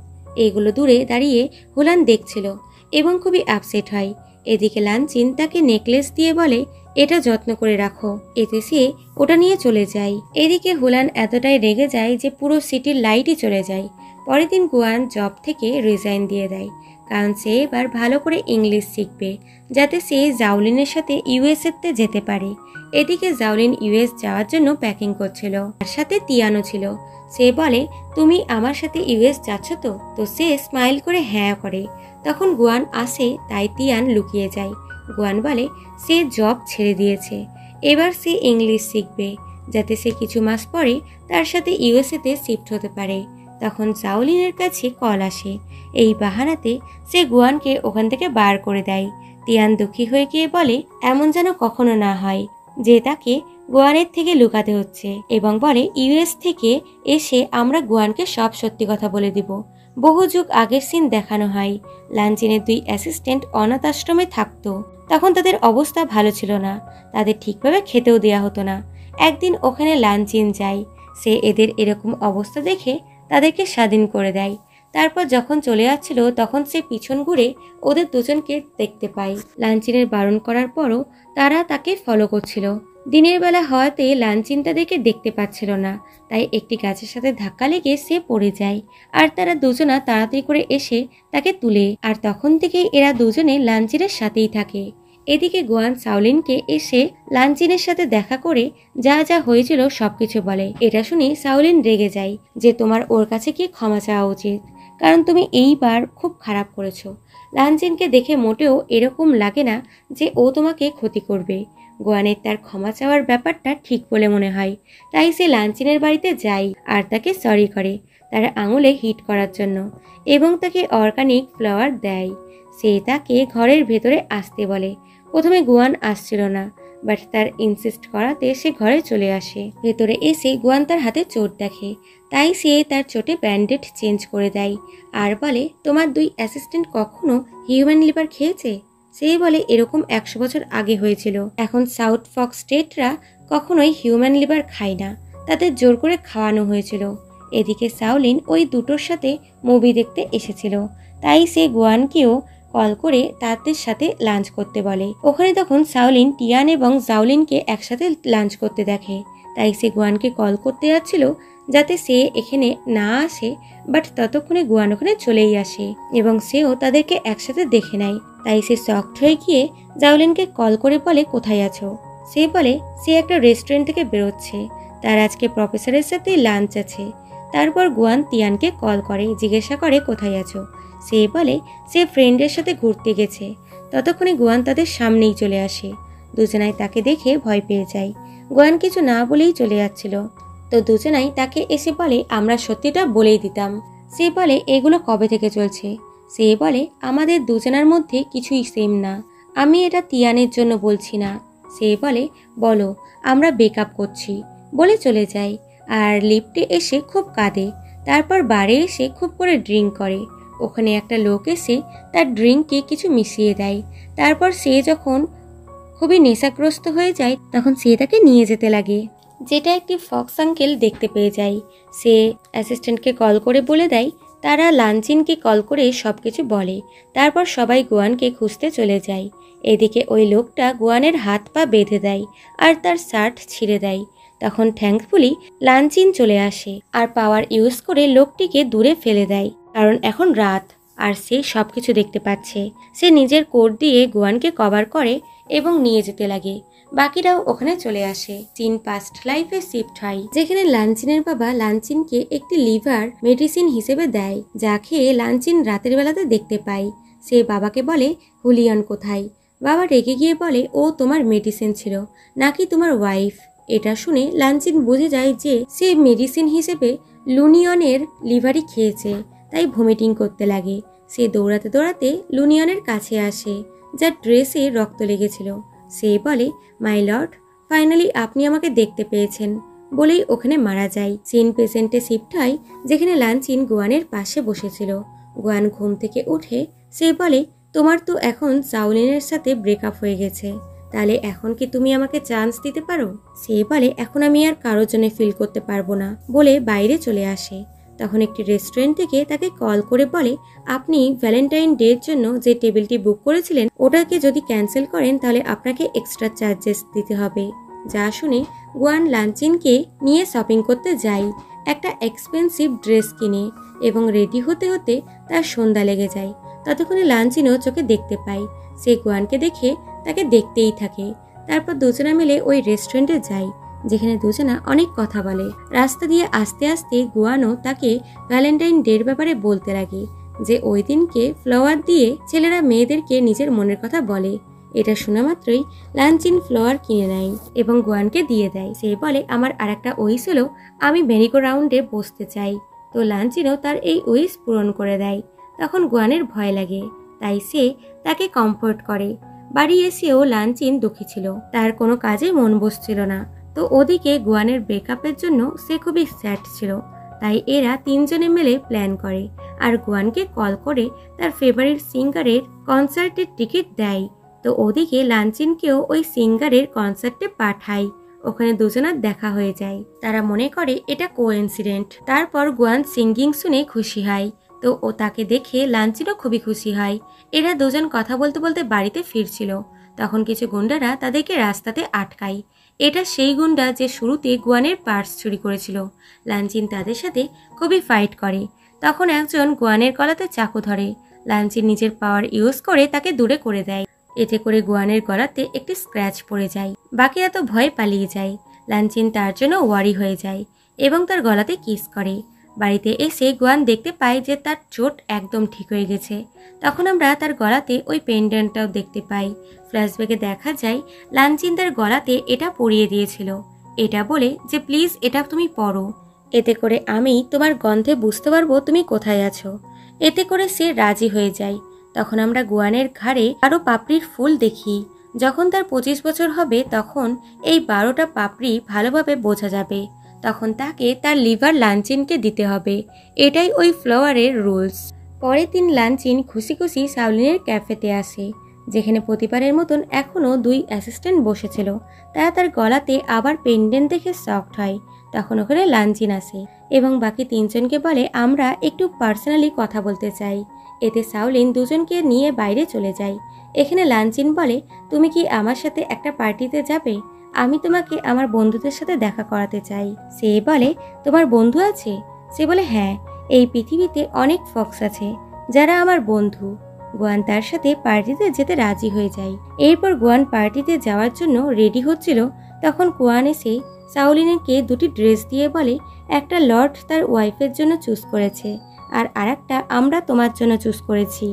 এগুলো দূরে দাঁড়িয়ে হুলান দেখছিল এবং খুবই আপসেট হয়। এদিকে লানচিন তাকে নেকলেস দিয়ে বলে, এটা যত্ন করে রাখো। এতে সে ওটা নিয়ে চলে যায়। এদিকে হুলান এতটাই রেগে যায় যে পুরো সিটির লাইটই চলে যায়। পরের দিন গুয়ান জব থেকে রিজাইন দিয়ে দেয়, কারণ সে এবার ভালো করে ইংলিশ শিখবে, যাতে সে জাউলিনের সাথে ইউএসএতে যেতে পারে। এদিকে জাউলিন ইউএস যাওয়ার জন্য প্যাকিং করছিল, তার সাথে তিয়ানো ছিল। সে বলে, তুমি আমার সাথে ইউএস যাচ্ছ তো? সে স্মাইল করে হ্যাঁ করে। তখন গুয়ান আসে, তাই তিয়ান লুকিয়ে যায়। গুয়ান বলে সে জব ছেড়ে দিয়েছে, এবার সে ইংলিশ শিখবে, যাতে সে কিছু মাস পরে তার সাথে ইউএসএতে শিফট হতে পারে। তখন জাউলিনের কাছে কল আসে। এই বাহানাতে সে গুয়ানকে ওখান থেকে বার করে দেয়। তিয়ান দুঃখী হয়ে গিয়ে বলে এমন যেন কখনো না হয় যে তাকে গুয়ানের থেকে লুকাতে হচ্ছে, এবং বলে ইউএস থেকে এসে আমরা গুয়ানকে সব সত্যি কথা বলে দিব। বহু যুগ আগের সিন দেখানো হয়। লানচিনের 2 অ্যাসিস্ট্যান্ট অনাথ আশ্রমে থাকতো। তখন তাদের অবস্থা ভালো ছিল না, তাদের ঠিকভাবে খেতেও দেওয়া হতো না। একদিন ওখানে লানচিন যায়। সে এদের এরকম অবস্থা দেখে তাদেরকে স্বাধীন করে দেয়। তারপর যখন চলে যাচ্ছিল তখন সে পিছন ঘুরে ওদের দুজনকে দেখতে পায়। লানচিনের বারণ করার পরও তারা তাকে ফলো করছিল। দিনের বেলা হওয়াতে লানচিন তাদেরকে দেখতে পাচ্ছিল না, তাই একটি গাছের সাথে ধাক্কা লেগে সে পড়ে যায়। আর তারা দুজনা তাড়াতাড়ি করে এসে তাকে তুলে, আর তখন থেকে এরা দুজনে লানচিনের সাথেই থাকে। এদিকে গুয়ান সাউলিনকে এসে লানচিনের সাথে দেখা করে যা যা হয়েছিল সবকিছু বলে। এটা শুনে সাউলিন রেগে যায় যে তোমার ওর কাছে কি ক্ষমা চাওয়া উচিত, কারণ তুমি এইবার খুব খারাপ করেছো। লানচিনকে দেখে মোটেও এরকম লাগে না যে ও তোমাকে ক্ষতি করবে। গুয়ানের তার ক্ষমা চাওয়ার ব্যাপারটা ঠিক বলে মনে হয়, তাই সে লানচিনের বাড়িতে যায় আর তাকে সরি করে তার আঙুলে হিট করার জন্য, এবং তাকে অর্গানিক ফ্লাওয়ার দেয়। সে তাকে ঘরের ভেতরে আসতে বলে। প্রথমে গুয়ান আসছিল না, বাট তার ইনসিস্ট করাতে সে ঘরে চলে আসে। ভেতরে এসে গুয়ান তার হাতে চোট দেখে, তাই সে তার চোটে ব্যান্ডেড চেঞ্জ করে দেয় আর বলে তোমার 2 অ্যাসিস্ট্যান্ট কখনো হিউম্যান লিভার খেয়েছে? সে বলে এরকম 100 বছর আগে হয়েছিল। এখন সাউথ ফক্স স্টেটরা কখনোই হিউম্যান লিভার খায় না, তাদের জোর করে খাওয়ানো হয়েছিল। এদিকে সাউলিন ওই দুটোর সাথে মুভি দেখতে এসেছিল, তাই সে গুয়ানকেও কল করে তাদের সাথে লাঞ্চ করতে বলে। ওখানে তখন সাউলিন টিয়ান এবং জাউলিনকে একসাথে লাঞ্চ করতে দেখে, তাই সে গুয়ানকে কল করতে যাচ্ছিল যাতে সে এখানে না আসে, বাট ততক্ষণে গুয়ান ওখানে চলেই আসে এবং সেও তাদেরকে একসাথে দেখে নেয়। তাই সে শকড হয়ে গিয়ে জাউলিনকে কল করে বলে কোথায় আছো? সে বলে সে একটা রেস্টুরেন্ট থেকে বেরোচ্ছে, তার আজকে প্রফেসরের সাথে লাঞ্চ আছে। তারপর গুয়ান তিয়ানকে কল করে, জিজ্ঞাসা করে কোথায় আছো? সে বলে সে ফ্রেন্ডের সাথে ঘুরতে গেছে। ততক্ষণে গুয়ান তাদের সামনেই চলে আসে। দুজনাই তাকে দেখে ভয় পেয়ে যায়। গুয়ান কিছু না বলেই চলে যাচ্ছিল, তো দুজনাই তাকে এসে বলে আমরা সত্যিটা বলেই দিতাম। সে বলে এগুলো কবে থেকে চলছে? সে বলে আমাদের দুজনার মধ্যে কিছুই সেম না, আমি এটা তিয়ানের জন্য বলছি না। সে বলে বলো আমরা ব্রেকআপ করছি, বলে চলে যায়। আর লিফটে এসে খুব কাঁদে। তারপর বারে এসে খুব করে ড্রিঙ্ক করে। ওখানে একটা লোক এসে তার ড্রিঙ্কে কিছু মিশিয়ে দেয়। তারপর সে যখন খুবই নেশাগ্রস্ত হয়ে যায় তখন সে তাকে নিয়ে যেতে লাগে, যেটা একটি ফক্স আঙ্কেল দেখতে পেয়ে যায়। সে অ্যাসিস্ট্যান্টকে কল করে বলে দেয়, তারা লানচিনকে কল করে সব কিছু বলে। তারপর সবাই গুয়ানকে খুঁজতে চলে যায়। এদিকে ওই লোকটা গুয়ানের হাত পা বেঁধে দেয় আর তার শার্ট ছিঁড়ে দেয়। তখন থ্যাঙ্কফুলি লানচিন চলে আসে আর পাওয়ার ইউজ করে লোকটিকে দূরে ফেলে দেয়, কারণ এখন রাত আর সে সব কিছু দেখতে পাচ্ছে। সে নিজের কোট দিয়ে গুয়ানকে কভার করে এবং নিয়ে যেতে লাগে। বাকিরাও ওখানে চলে আসে। চিন পাস্ট লাইফে শিফট হয়, যেখানে লানচিনের বাবা লানচিনকে একটি লিভার মেডিসিন হিসেবে দেয়, যা খেয়ে লানচিন রাতের বেলাতে দেখতে পায়। সে বাবাকে বলে হুলিয়ন কোথায়? বাবা রেগে গিয়ে বলে ও তোমার মেডিসিন ছিল নাকি তোমার ওয়াইফ? এটা শুনে লানচিন বুঝে যায় যে সে মেডিসিন হিসেবে লুনিয়নের লিভারই খেয়েছে, তাই ভমিটিং করতে লাগে। সে দৌড়াতে দৌড়াতে লুনিয়নের কাছে আসে, যার ড্রেসে রক্ত লেগেছিল। সে বলে মাই লর্ড, ফাইনালি আপনি আমাকে দেখতে পেয়েছেন, বলেই ওখানে মারা যায়। চিন পেশেন্টে শিফট হয়, যেখানে লানচিন গুয়ানের পাশে বসেছিল। গুয়ান ঘুম থেকে উঠে সে বলে তোমার তো এখন জাউলিনের সাথে ব্রেকআপ হয়ে গেছে, তাহলে এখন কি তুমি আমাকে চান্স দিতে পারো? সে বলে এখন আমি আর কারোর জন্য ফিল করতে পারবো না, বলে বাইরে চলে আসে। তখন একটি রেস্টুরেন্ট থেকে তাকে কল করে বলে আপনি ভ্যালেন্টাইন ডের জন্য যে টেবিলটি বুক করেছিলেন ওটাকে যদি ক্যান্সেল করেন তাহলে আপনাকে এক্সট্রা চার্জেস দিতে হবে। যা শুনে গুয়ান লানচিনকে নিয়ে শপিং করতে যায়, একটা এক্সপেন্সিভ ড্রেস কিনে, এবং রেডি হতে হতে তার সন্ধ্যা লেগে যায়। ততক্ষণে লানচিনও চোখে দেখতে পায়। সে গুয়ানকে দেখে তাকে দেখতেই থাকে। তারপর দুজনা মিলে ওই রেস্টুরেন্টে যায়, যেখানে দুজনা অনেক কথা বলে। রাস্তা দিয়ে আস্তে আস্তে গুয়ানও তাকে ভ্যালেন্টাইন ডের ব্যাপারে বলতে লাগে, যে ওই দিনকে ফ্লাওয়ার দিয়ে ছেলেরা মেয়েদেরকে নিজের মনের কথা বলে। এটা শোনা মাত্রই লানচিন ফ্লাওয়ার কিনে নেয় এবং গুয়ানকে দিয়ে দেয়। সে বলে আমার আরেকটা উইশ হলো আমি মেরিগো রাউন্ডে বসতে চাই। তো লানচিনও তার এই উইশ পূরণ করে দেয়। তখন গুয়ানের ভয় লাগে, তাই সে তাকে কমফোর্ট করে। বাড়ি এসেও লানচিন দুঃখী ছিল, তার কোনো কাজে মন বসছিল না। তো ওদিকে গুয়ানের ব্রেকআপের জন্য সে খুবই স্যাড ছিল। তাই এরা তিনজনে মিলে প্ল্যান করে আর গুয়ানকে কল করে তার ফেভারিট সিঙ্গারের কনসার্টের টিকিট দেয়। তো ওদিকে লানচিনকেও ওই সিঙ্গারের কনসার্টে পাঠায়। ওখানে দুজনার দেখা হয়ে যায়। তারা মনে করে এটা কোইন্সিডেন্ট। তারপর গুয়ান সিঙ্গিং শুনে খুশি হয়। তো ও তাকে দেখে লানচিনও খুবই খুশি হয়। এরা দুজন কথা বলতে বলতে বাড়িতে ফিরছিল। তখন কিছু গুন্ডারা তাদেরকে রাস্তাতে আটকায়। এটা সেই গুন্ডা যে শুরুতে গুয়ানের পার্স চুরি করেছিল। লানচিন তাদের সাথে খুবই ফাইট করে। তখন একজন গুয়ানের গলাতে চাকু ধরে। লানচিন নিজের পাওয়ার ইউজ করে তাকে দূরে করে দেয়। এতে করে গুয়ানের গলাতে একটি স্ক্র্যাচ পড়ে যায়। বাকিরা তো ভয়ে পালিয়ে যায়। লানচিন তার জন্য ওয়ারি হয়ে যায় এবং তার গলাতে কিস করে। বাড়িতে এসে গুয়ান দেখতে পায় যে তার চোট একদম ঠিক হয়ে গেছে। তখন আমরা তার গলাতে ওই পেন্ডেন্টটাও দেখতে পাই। ফ্ল্যাশব্যাকে দেখা যায় লানচিন তার গলাতে এটা পরিয়ে দিয়েছিল, এটা বলে যে প্লিজ এটা তুমি পরো, এতে করে আমি তোমার গন্ধে বুঝতে পারবো তুমি কোথায় আছো। এতে করে সে রাজি হয়ে যায়। তখন আমরা গুয়ানের ঘাড়ে আরো পাপড়ির ফুল দেখি। যখন তার 25 বছর হবে তখন এই 12টা পাপড়ি ভালোভাবে বোঝা যাবে। তখন তাকে তার লিভার লানচিনকে দিতে হবে। এটাই ওই ফ্লাওয়ারের রুলস। পরের দিন লানচিন খুশি খুশি শাওলিনের ক্যাফেতে আসে, যেখানে প্রতিবারের মতন এখনও 2 অ্যাসিস্ট্যান্ট বসেছিল। তারা তার গলাতে আবার পেন্ডেন্ট দেখে শকড হয়। তখন ওখানে লানচিন আসে এবং বাকি 3 জনকে বলে আমরা একটু পার্সোনালি কথা বলতে চাই। এতে শাওলিন দুজনকে নিয়ে বাইরে চলে যায়। এখানে লানচিন বলে তুমি কি আমার সাথে একটা পার্টিতে যাবে? আমি তোমাকে আমার বন্ধুদের সাথে দেখা করাতে চাই। সে বলে তোমার বন্ধু আছে? সে বলে হ্যাঁ, এই পৃথিবীতে অনেক ফক্স আছে যারা আমার বন্ধু। গুয়ান তার সাথে পার্টিতে যেতে রাজি হয়ে যায়। এরপর গুয়ান পার্টিতে যাওয়ার জন্য রেডি হচ্ছিল। তখন গুয়ান এসে শাওলিনকে 2টি ড্রেস দিয়ে বলে একটা লর্ড তার ওয়াইফের জন্য চুজ করেছে আর আরেকটা আমরা তোমার জন্য চুজ করেছি।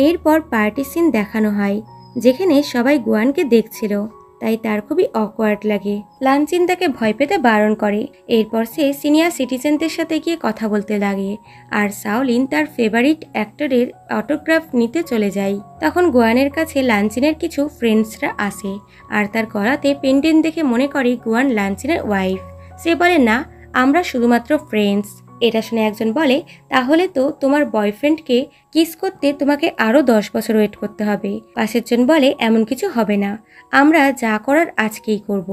এরপর পার্টি সিন দেখানো হয়, যেখানে সবাই গুয়ানকে দেখছিল, তাই তার খুবই অকওয়ার্ড লাগে। লানচিন তাকে ভয় পেতে বারণ করে। এরপর সে সিনিয়র সিটিজেনদের সাথে গিয়ে কথা বলতে লাগে আর শাওলিন তার ফেভারিট অ্যাক্টরের অটোগ্রাফ নিতে চলে যায়। তখন গুয়ানের কাছে লানচিনের কিছু ফ্রেন্ডসরা আসে আর তার গলাতে পেন্ডেন্ট দেখে মনে করে গুয়ান লানচিনের ওয়াইফ। সে বলে না, আমরা শুধুমাত্র ফ্রেন্ডস। এটা শুনে একজন বলে তাহলে তো তোমার বয়ফ্রেন্ডকে কিস করতে তোমাকে আরও 10 বছর ওয়েট করতে হবে। পাশের জন বলে এমন কিছু হবে না, আমরা যা করার আজকেই করব।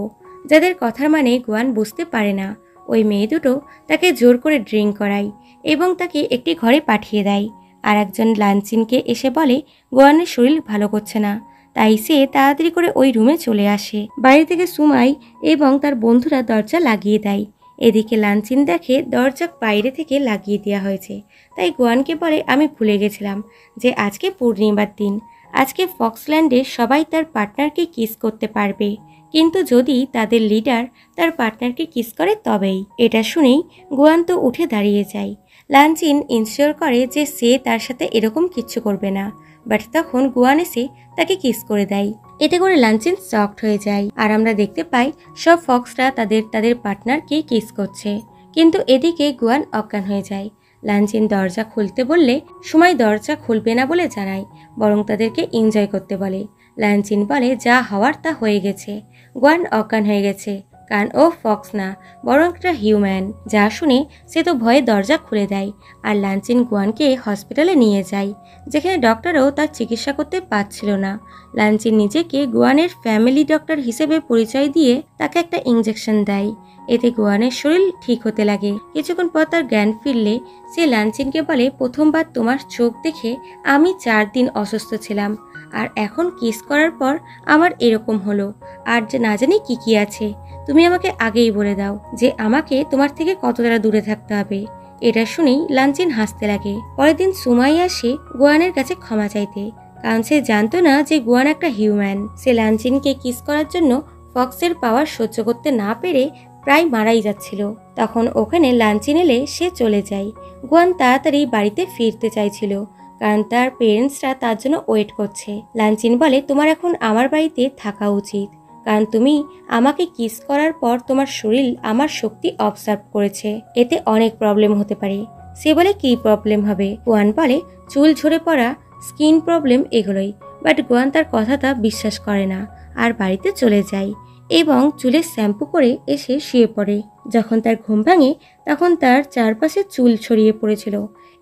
যাদের কথার মানে গুয়ান বুঝতে পারে না। ওই মেয়ে দুটো তাকে জোর করে ড্রিঙ্ক করায় এবং তাকে একটি ঘরে পাঠিয়ে দেয়। আর একজন লানচিনকে এসে বলে গুয়ানের শরীর ভালো করছে না, তাই সে তাড়াতাড়ি করে ওই রুমে চলে আসে। বাইরে থেকে সুমাই এবং তার বন্ধুরা দরজা লাগিয়ে দেয়। এদিকে লানচিন দেখে দরজা বাইরে থেকে লাগিয়ে দেওয়া হয়েছে। তাই গুয়ানকে বলে আমি ভুলে গেছিলাম যে আজকে পূর্ণিমার দিন। আজকে ফক্সল্যান্ডে সবাই তার পার্টনারকে কিস করতে পারবে, কিন্তু যদি তাদের লিডার তার পার্টনারকে কিস করে তবেই। এটা শুনেই গুয়ান তো উঠে দাঁড়িয়ে যায়। লানচিন ইনশিওর করে যে সে তার সাথে এরকম কিচ্ছু করবে না, বাট তখন গুয়ান এসে তাকে কিস করে দেয়। এতে করে লানচিন শকড হয়ে যায় আর আমরা দেখতে পাই সব ফক্সরা তাদের পার্টনারকে কিস করছে, কিন্তু এদিকে গুয়ান অজ্ঞান হয়ে যায়। লানচিন দরজা খুলতে বললে সময় দরজা খুলবে না বলে জানায়, বরং তাদেরকে এনজয় করতে বলে। লানচিন বলে যা হওয়ার তা হয়ে গেছে। গুয়ান অজ্ঞান হয়ে গেছে, কারণ ও ফক্স না বরং একটা হিউম্যান। যা শুনে সে তো ভয়ে দরজা খুলে দেয় আর লানচিন গুয়ানকে হসপিটালে নিয়ে যায়, যেখানে ডক্টরও তার চিকিৎসা করতে পারছিল না। লানচিন নিজেকে গুয়ানের ফ্যামিলি ডক্টর হিসেবে পরিচয় দিয়ে তাকে একটা ইঞ্জেকশন দেয় এতে গুয়ানের শরীর ঠিক হতে লাগে। কিছুক্ষণ পর তার জ্ঞান ফিরলে সে লানচিনকে বলে, প্রথমবার তোমার চোখ দেখে আমি 4 দিন অসুস্থ ছিলাম, আর এখন কিস করার পর আমার এরকম হলো। আর যে না জানি কি আছে, তুমি আমাকে আগেই বলে দাও যে আমাকে তোমার থেকে কতটা দূরে থাকতে হবে। এটা শুনেই লানচিন হাসতে লাগে। পরের দিন সুমাই আসে গুয়ানের কাছে ক্ষমা চাইতে, কারণ সে জানতো না যে গুয়ান একটা হিউম্যান। সে লানচিনকে কিস করার জন্য ফক্সের পাওয়ার সহ্য করতে না পেরে প্রায় মারাই যাচ্ছিল। তখন ওখানে লানচিন এলে সে চলে যায়। গুয়ান তাড়াতাড়ি বাড়িতে ফিরতে চাইছিল, কারণ তার পেরেন্টসরা তার জন্য ওয়েট করছে। লানচিন বলে, তোমার এখন আমার বাড়িতে থাকা উচিত, কারণ তুমি আমাকে কিস করার পর তোমার শরীর আমার শক্তি অবজার্ভ করেছে, এতে অনেক প্রবলেম হতে পারে। সে বলে, কি প্রবলেম হবে? গুয়ান বলে, চুল ঝরে পড়া, স্কিন প্রবলেম, এগুলোই। বাট গুয়ান তার কথাটা বিশ্বাস করে না আর বাড়িতে চলে যায় এবং চুলে শ্যাম্পু করে এসে শুয়ে পড়ে। যখন তার ঘুম ভাঙে তখন তার চারপাশে চুল ছড়িয়ে পড়েছিল।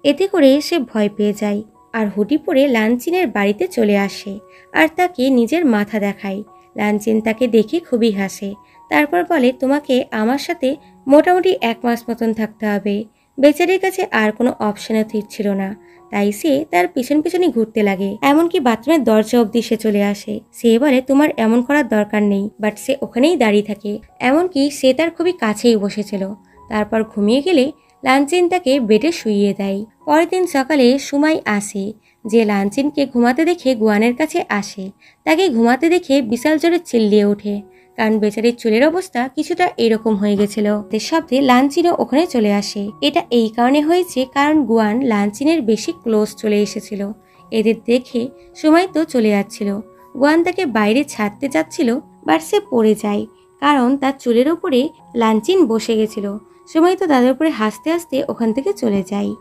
এতে করে সে ভয় পেয়ে যায় আর হুডি পরে লানচিনের বাড়িতে চলে আসে আর তাকে নিজের মাথা দেখায়। লানচিন তাকে দেখে খুবই হাসে, তারপর বলে, তোমাকে আমার সাথে মোটামুটি 1 মাস মতন থাকতে হবে। বেচারির কাছে আর কোনো অপশনে ছিল না, তাই সে তার পিছনে ঘুরতে লাগে। এমনকি বাথরুমের দরজা অব্দি সে চলে আসে। সে বলে, তোমার এমন করার দরকার নেই, বাট সে ওখানেই দাঁড়িয়ে থাকে। এমনকি সে তার খুবই কাছেই বসেছিল। তারপর ঘুমিয়ে গেলে লানচিন তাকে বেডে শুইয়ে দেয়। পরের দিন সকালে সুমাই আসে, যে লানচিনকে ঘুমাতে দেখে গুয়ানের কাছে আসে। তাকে ঘুমাতে দেখে বিশাল জোরে চিল্লিয়ে ওঠে, কারণ বেচারির চুলের অবস্থা কিছুটা এরকম হয়ে গেছিল। এর শব্দে লানচিনও ওখানে চলে আসে। এটা এই কারণে হয়েছে কারণ গুয়ান লানচিনের বেশি ক্লোজ চলে এসেছিল। এদের দেখে সুমাই তো চলে যাচ্ছিল। গুয়ান তাকে বাইরে ছাড়তে যাচ্ছিল, বাট সে পড়ে যায়, কারণ তার চুলের উপরে লানচিন বসে গেছিল। সুমাই তো তাদের উপরে হাসতে হাসতে ওখান থেকে চলে যায়।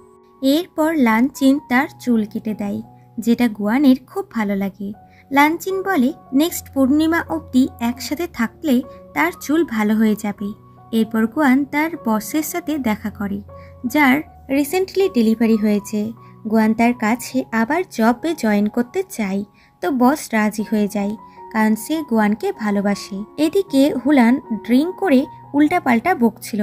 এরপর লানচিন তার চুল কেটে দেয়, যেটা গুয়ানের খুব ভালো লাগে। লানচিন বলে, নেক্সট পূর্ণিমা অবধি একসাথে থাকলে তার চুল ভালো হয়ে যাবে। এরপর গুয়ান তার বসের সাথে দেখা করে, যার রিসেন্টলি ডেলিভারি হয়েছে। গুয়ান তার কাছে আবার জবে জয়েন করতে চায়, তো বস রাজি হয়ে যায়, কারণ সে গুয়ানকে ভালোবাসে। এদিকে হুলান ড্রিঙ্ক করে উল্টাপাল্টা বকছিল,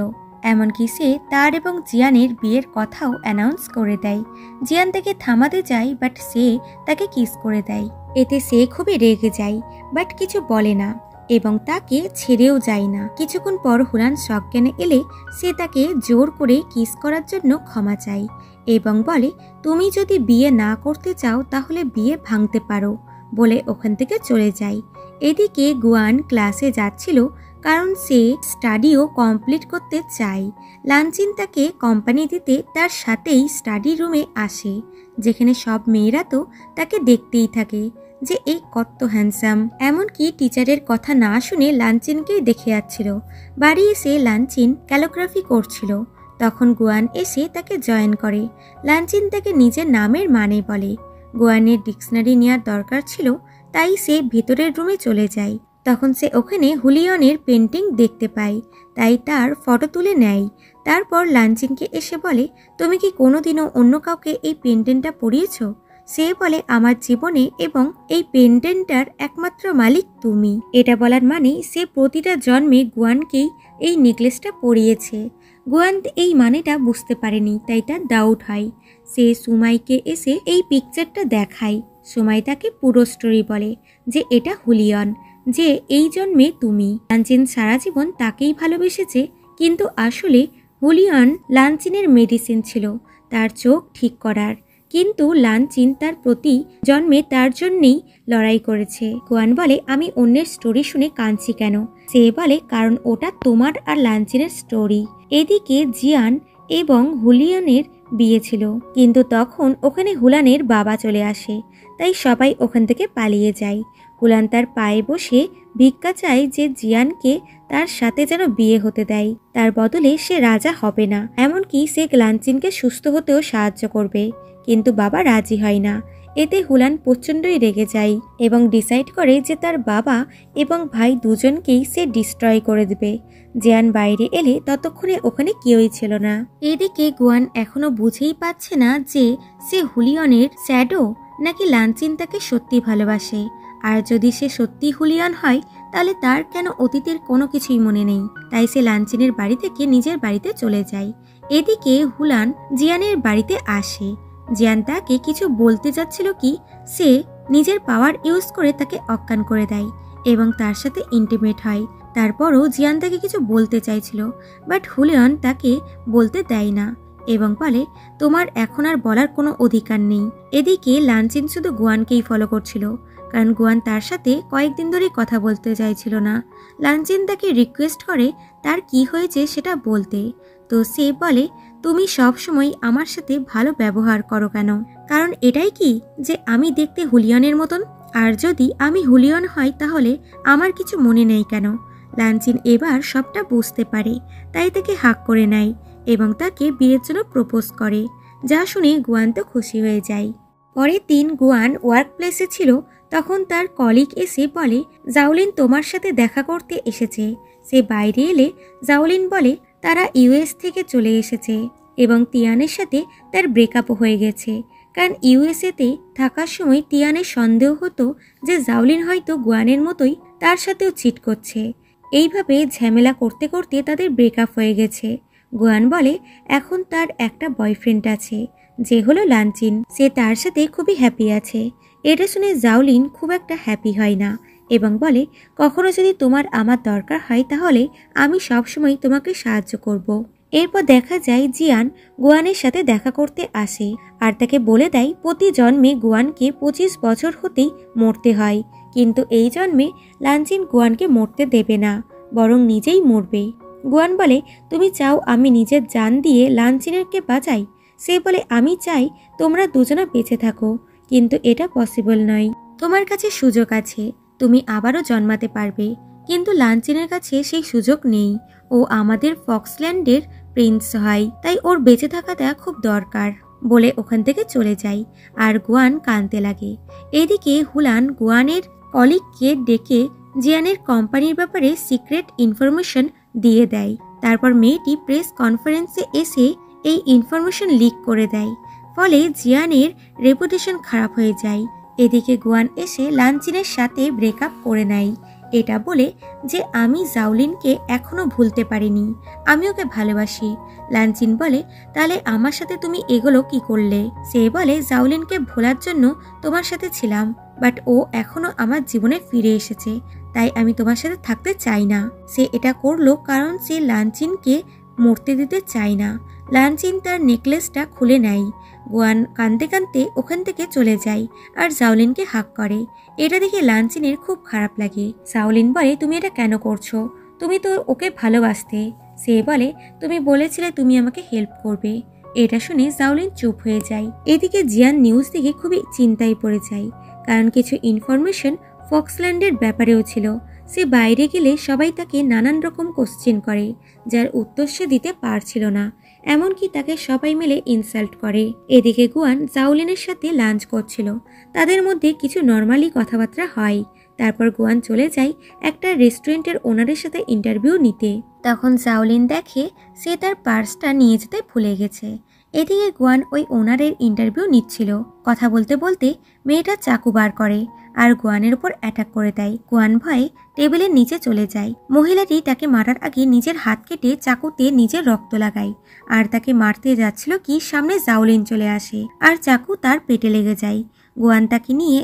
এমনকি সে তার এবং জিয়ানের বিয়ের কথাও অ্যানাউন্স করে দেয়। জিয়ান তাকে থামাতে যায়, বাট সে তাকে কিস করে দেয়। এতে সে খুবই রেগে যায়, বাট কিছু বলে না এবং তাকে ছেড়েও যায় না। কিছুক্ষণ পর হুলান সজ্ঞানে এলে সে তাকে জোর করে কিস করার জন্য ক্ষমা চায় এবং বলে, তুমি যদি বিয়ে না করতে চাও তাহলে বিয়ে ভাঙতে পারো, বলে ওখান থেকে চলে যায়। এদিকে গুয়ান ক্লাসে যাচ্ছিল, কারণ সে স্টাডিও কমপ্লিট করতে চায়। লানচিন তাকে কোম্পানি দিতে তার সাথেই স্টাডি রুমে আসে, যেখানে সব মেয়েরা তো তাকে দেখতেই থাকে যে এই কত হ্যান্ডসাম। এমনকি টিচারের কথা না শুনে লানচিনকেই দেখে যাচ্ছিল। বাড়ি এসে লানচিন ক্যালিগ্রাফি করছিল, তখন গুয়ান এসে তাকে জয়েন করে। লানচিন তাকে নিজের নামের মানে বলে। গুয়ানের ডিকশনারি নেওয়ার দরকার ছিল, তাই সে ভেতরের রুমে চলে যায়। তখন সে ওখানে হুলিয়নের পেন্টিং দেখতে পায়, তাই তার ফটো তুলে নেয়। তারপর লানচিনকে এসে বলে, তুমি কি কোনোদিনও অন্য কাউকে এই পেন্টিংটা পরিয়েছ? সে বলে, আমার জীবনে এবং এই পেন্টিংটার একমাত্র মালিক তুমি। এটা বলার মানে সে প্রতিটা জন্মে গুয়ানকেই এই নেকলেসটা পরিয়েছে। গুয়ান এই মানেটা বুঝতে পারেনি, তাই তার ডাউট হয়। সে সুমাইকে এসে এই পিকচারটা দেখায়। সুমাই তাকে পুরো স্টোরি বলে যে এটা হুলিয়ন, যে এই জন্মে তুমি। লানচিন সারা জীবন তাকেই ভালোবেসেছে, কিন্তু আসলে হুলিয়ন লানচিনের মেডিসিন ছিল, তার চোখ ঠিক করার। কিন্তু লানচিন তার প্রতি জন্মে তার জন্যেই লড়াই করেছে। গুয়ান বলে, আমি অন্যের স্টোরি শুনে কাঁদছি কেন? সে বলে, কারণ ওটা তোমার আর লানচিনের স্টোরি। এদিকে জিয়ান এবং হুলিয়নের বিয়ে ছিল, কিন্তু তখন ওখানে হুলানের বাবা চলে আসে, তাই সবাই ওখান থেকে পালিয়ে যায়। হুলান তার পায়ে বসে ভিক্ষা চায় যে জিয়ানকে তার সাথে যেন বিয়ে হতে দেয়, তার বদলে সে রাজা হবে না। এমনকি সে লানচিনকে সুস্থ হতেও সাহায্য করবে, কিন্তু বাবা রাজি হয় না। এতে হুলান প্রচণ্ডই রেগে যায় এবং ডিসাইড করে যে তার বাবা এবং ভাই দুজনকেই সে ডিস্ট্রয় করে দেবে। জিয়ান বাইরে এলে ততক্ষণে ওখানে কেউই ছিল না। এদিকে গুয়ান এখনো বুঝেই পাচ্ছে না যে সে হুলিয়নের শ্যাডো নাকি লানচিন তাকে সত্যি ভালোবাসে। আর যদি সে সত্যি হুলিয়ন হয় তাহলে তার কেন অতীতের কোনো কিছুই মনে নেই। তাই সে লাঞ্চিনের বাড়ি থেকে নিজের বাড়িতে চলে যায়। এদিকে হুলান জিয়ানের বাড়িতে আসে। জিয়ান তাকে কিছু বলতে যাচ্ছিল কি সে নিজের পাওয়ার ইউজ করে তাকে অজ্ঞান করে দেয় এবং তার সাথে ইন্টিমেট হয়। তারপরও জিয়ান তাকে কিছু বলতে চাইছিল, বাট হুলিয়ন তাকে বলতে দেয় না এবং বলে তোমার এখন আর বলার কোনো অধিকার নেই। এদিকে লাঞ্চিন শুধু গুয়ানকেই ফলো করছিল, কারণ গুয়ান তার সাথে কয়েকদিন ধরে কথা বলতে চাইছিল না। লাঞ্চিন তাকে রিকোয়েস্ট করে তার কি হয়েছে সেটা বলতে। তো সে বলে তুমি সবসময় আমার সাথে ভালো ব্যবহার করো কেন? কারণ এটাই কি যে আমি দেখতে হুলিয়নের মতন? আর যদি আমি হুলিয়ন হয় তাহলে আমার কিছু মনে নেই কেন? লাঞ্চিন এবার সবটা বুঝতে পারে, তাই তাকে হাক করে নেয় এবং তাকে বিয়ের জন্য প্রপোজ করে, যা শুনে গুয়ান তো খুশি হয়ে যায়। পরের দিন গুয়ান ওয়ার্ক প্লেসে ছিল, তখন তার কলিগ এসে বলে জাওলিন তোমার সাথে দেখা করতে এসেছে। সে বাইরে এলে জাওলিন বলে তারা ইউএস থেকে চলে এসেছে এবং তিয়ানের সাথে তার ব্রেকআপও হয়ে গেছে, কারণ ইউএসএতে থাকার সময় তিয়ানের সন্দেহ হতো যে জাওলিন হয়তো গুয়ানের মতোই তার সাথেও চিট করছে। এইভাবে ঝামেলা করতে করতে তাদের ব্রেকআপ হয়ে গেছে। গুয়ান বলে এখন তার একটা বয়ফ্রেন্ড আছে যে হলো লাঞ্চিন, সে তার সাথে খুবই হ্যাপি আছে। এটা শুনে জাওলিন খুব একটা হ্যাপি হয় না এবং বলে কখনো যদি তোমার আমার দরকার হয় তাহলে আমি সবসময় তোমাকে সাহায্য করব। এরপর দেখা যায় জিয়ান গুয়ানের সাথে দেখা করতে আসে আর তাকে বলে দেয় প্রতি জন্মে গুয়ানকে 25 বছর হতেই মরতে হয়, কিন্তু এই জন্মে লাঞ্চিন গুয়ানকে মরতে দেবে না, বরং নিজেই মরবে। গুয়ান বলে তুমি চাও আমি নিজের জান দিয়ে লাঞ্চিনেরকে বাঁচাই? সে বলে আমি চাই তোমরা দুজনা বেঁচে থাকো, কিন্তু এটা পসিবল নয়। তোমার কাছে সুযোগ আছে, তুমি আবারও জন্মাতে পারবে, কিন্তু লাঞ্চিনের কাছে সেই সুযোগ নেই। ও আমাদের ফক্সল্যান্ডের প্রিন্স হয়, তাই ওর বেঁচে থাকাটা খুব দরকার বলে ওখান থেকে চলে যায় আর গুয়ান কাঁদতে লাগে। এদিকে হুলান গুয়ানের কলিগকে ডেকে জিয়ানের কোম্পানির ব্যাপারে সিক্রেট ইনফরমেশন দিয়ে দেয়। তারপর মেয়েটি প্রেস কনফারেন্সে এসে এই ইনফরমেশন লিক করে দেয়, ফলে জিয়ানের রেপুটেশন খারাপ হয়ে যায়। এদিকে গুয়ান এসে লাঞ্চিনের সাথে ব্রেকআপ করে নেয়, এটা বলে যে আমি জাওলিনকে এখনো ভুলতে পারিনি, আমি ওকে ভালোবাসি। লাঞ্চিন বলে তাহলে আমার সাথে তুমি এগুলো কি করলে? সে বলে জাওলিনকে ভোলার জন্য তোমার সাথে ছিলাম, বাট ও এখনো আমার জীবনে ফিরে এসেছে, তাই আমি তোমার সাথে থাকতে চাই না। সে এটা করলো কারণ সে লাঞ্চিনকে মরতে দিতে চায় না। লাঞ্চিন তার নেকলেসটা খুলে নেয়। গুয়ান কাঁদতে কাঁদতে ওখান থেকে চলে যায় আর জাওলিনকে হাক করে। এটা দেখে লাঞ্চিনের খুব খারাপ লাগে। জাওলিন বলে তুমি এটা কেন করছো? তুমি তো ওকে ভালোবাসতে। সে বলে তুমি বলেছিলে তুমি আমাকে হেল্প করবে। এটা শুনে জাওলিন চুপ হয়ে যায়। এদিকে জিয়ান নিউজ দেখে খুবই চিন্তায় পড়ে যায়, কারণ কিছু ইনফরমেশন ফক্সল্যান্ডের ব্যাপারেও ছিল। সে বাইরে গেলে সবাই তাকে নানান রকম কোশ্চেন করে, যার উত্তর সে দিতে পারছিল না, এমনকি তাকে সবাই মিলে ইনসাল্ট করে। এদিকে গুয়ান জাওলিনের সাথে লাঞ্চ করছিল, তাদের মধ্যে কিছু নর্মালি কথাবার্তা হয়। তারপর গুয়ান চলে যায় একটা রেস্টুরেন্টের ওনারের সাথে ইন্টারভিউ নিতে। তখন জাওলিন দেখে সে তার পার্সটা নিয়ে যেতে ভুলে গেছে। এদিকে গুয়ান ওই ওনারের ইন্টারভিউ নিচ্ছিল। কথা বলতে বলতে মেয়েটা চাকু বার করে আর গুয়ানের উপর অ্যাটাক করে দেয়। গুয়ান ভয়ে টেবিলের নিচে চলে যায়। মহিলাটি তাকে মারার আগে নিজের হাত কেটে চাকুতে নিজের রক্ত লাগায় আর তাকে মারতে যাচ্ছিল কি সামনে জাওলিন চলে আসে আর চাকু তার পেটে লেগে যায়। গুয়ান তাকে নিয়ে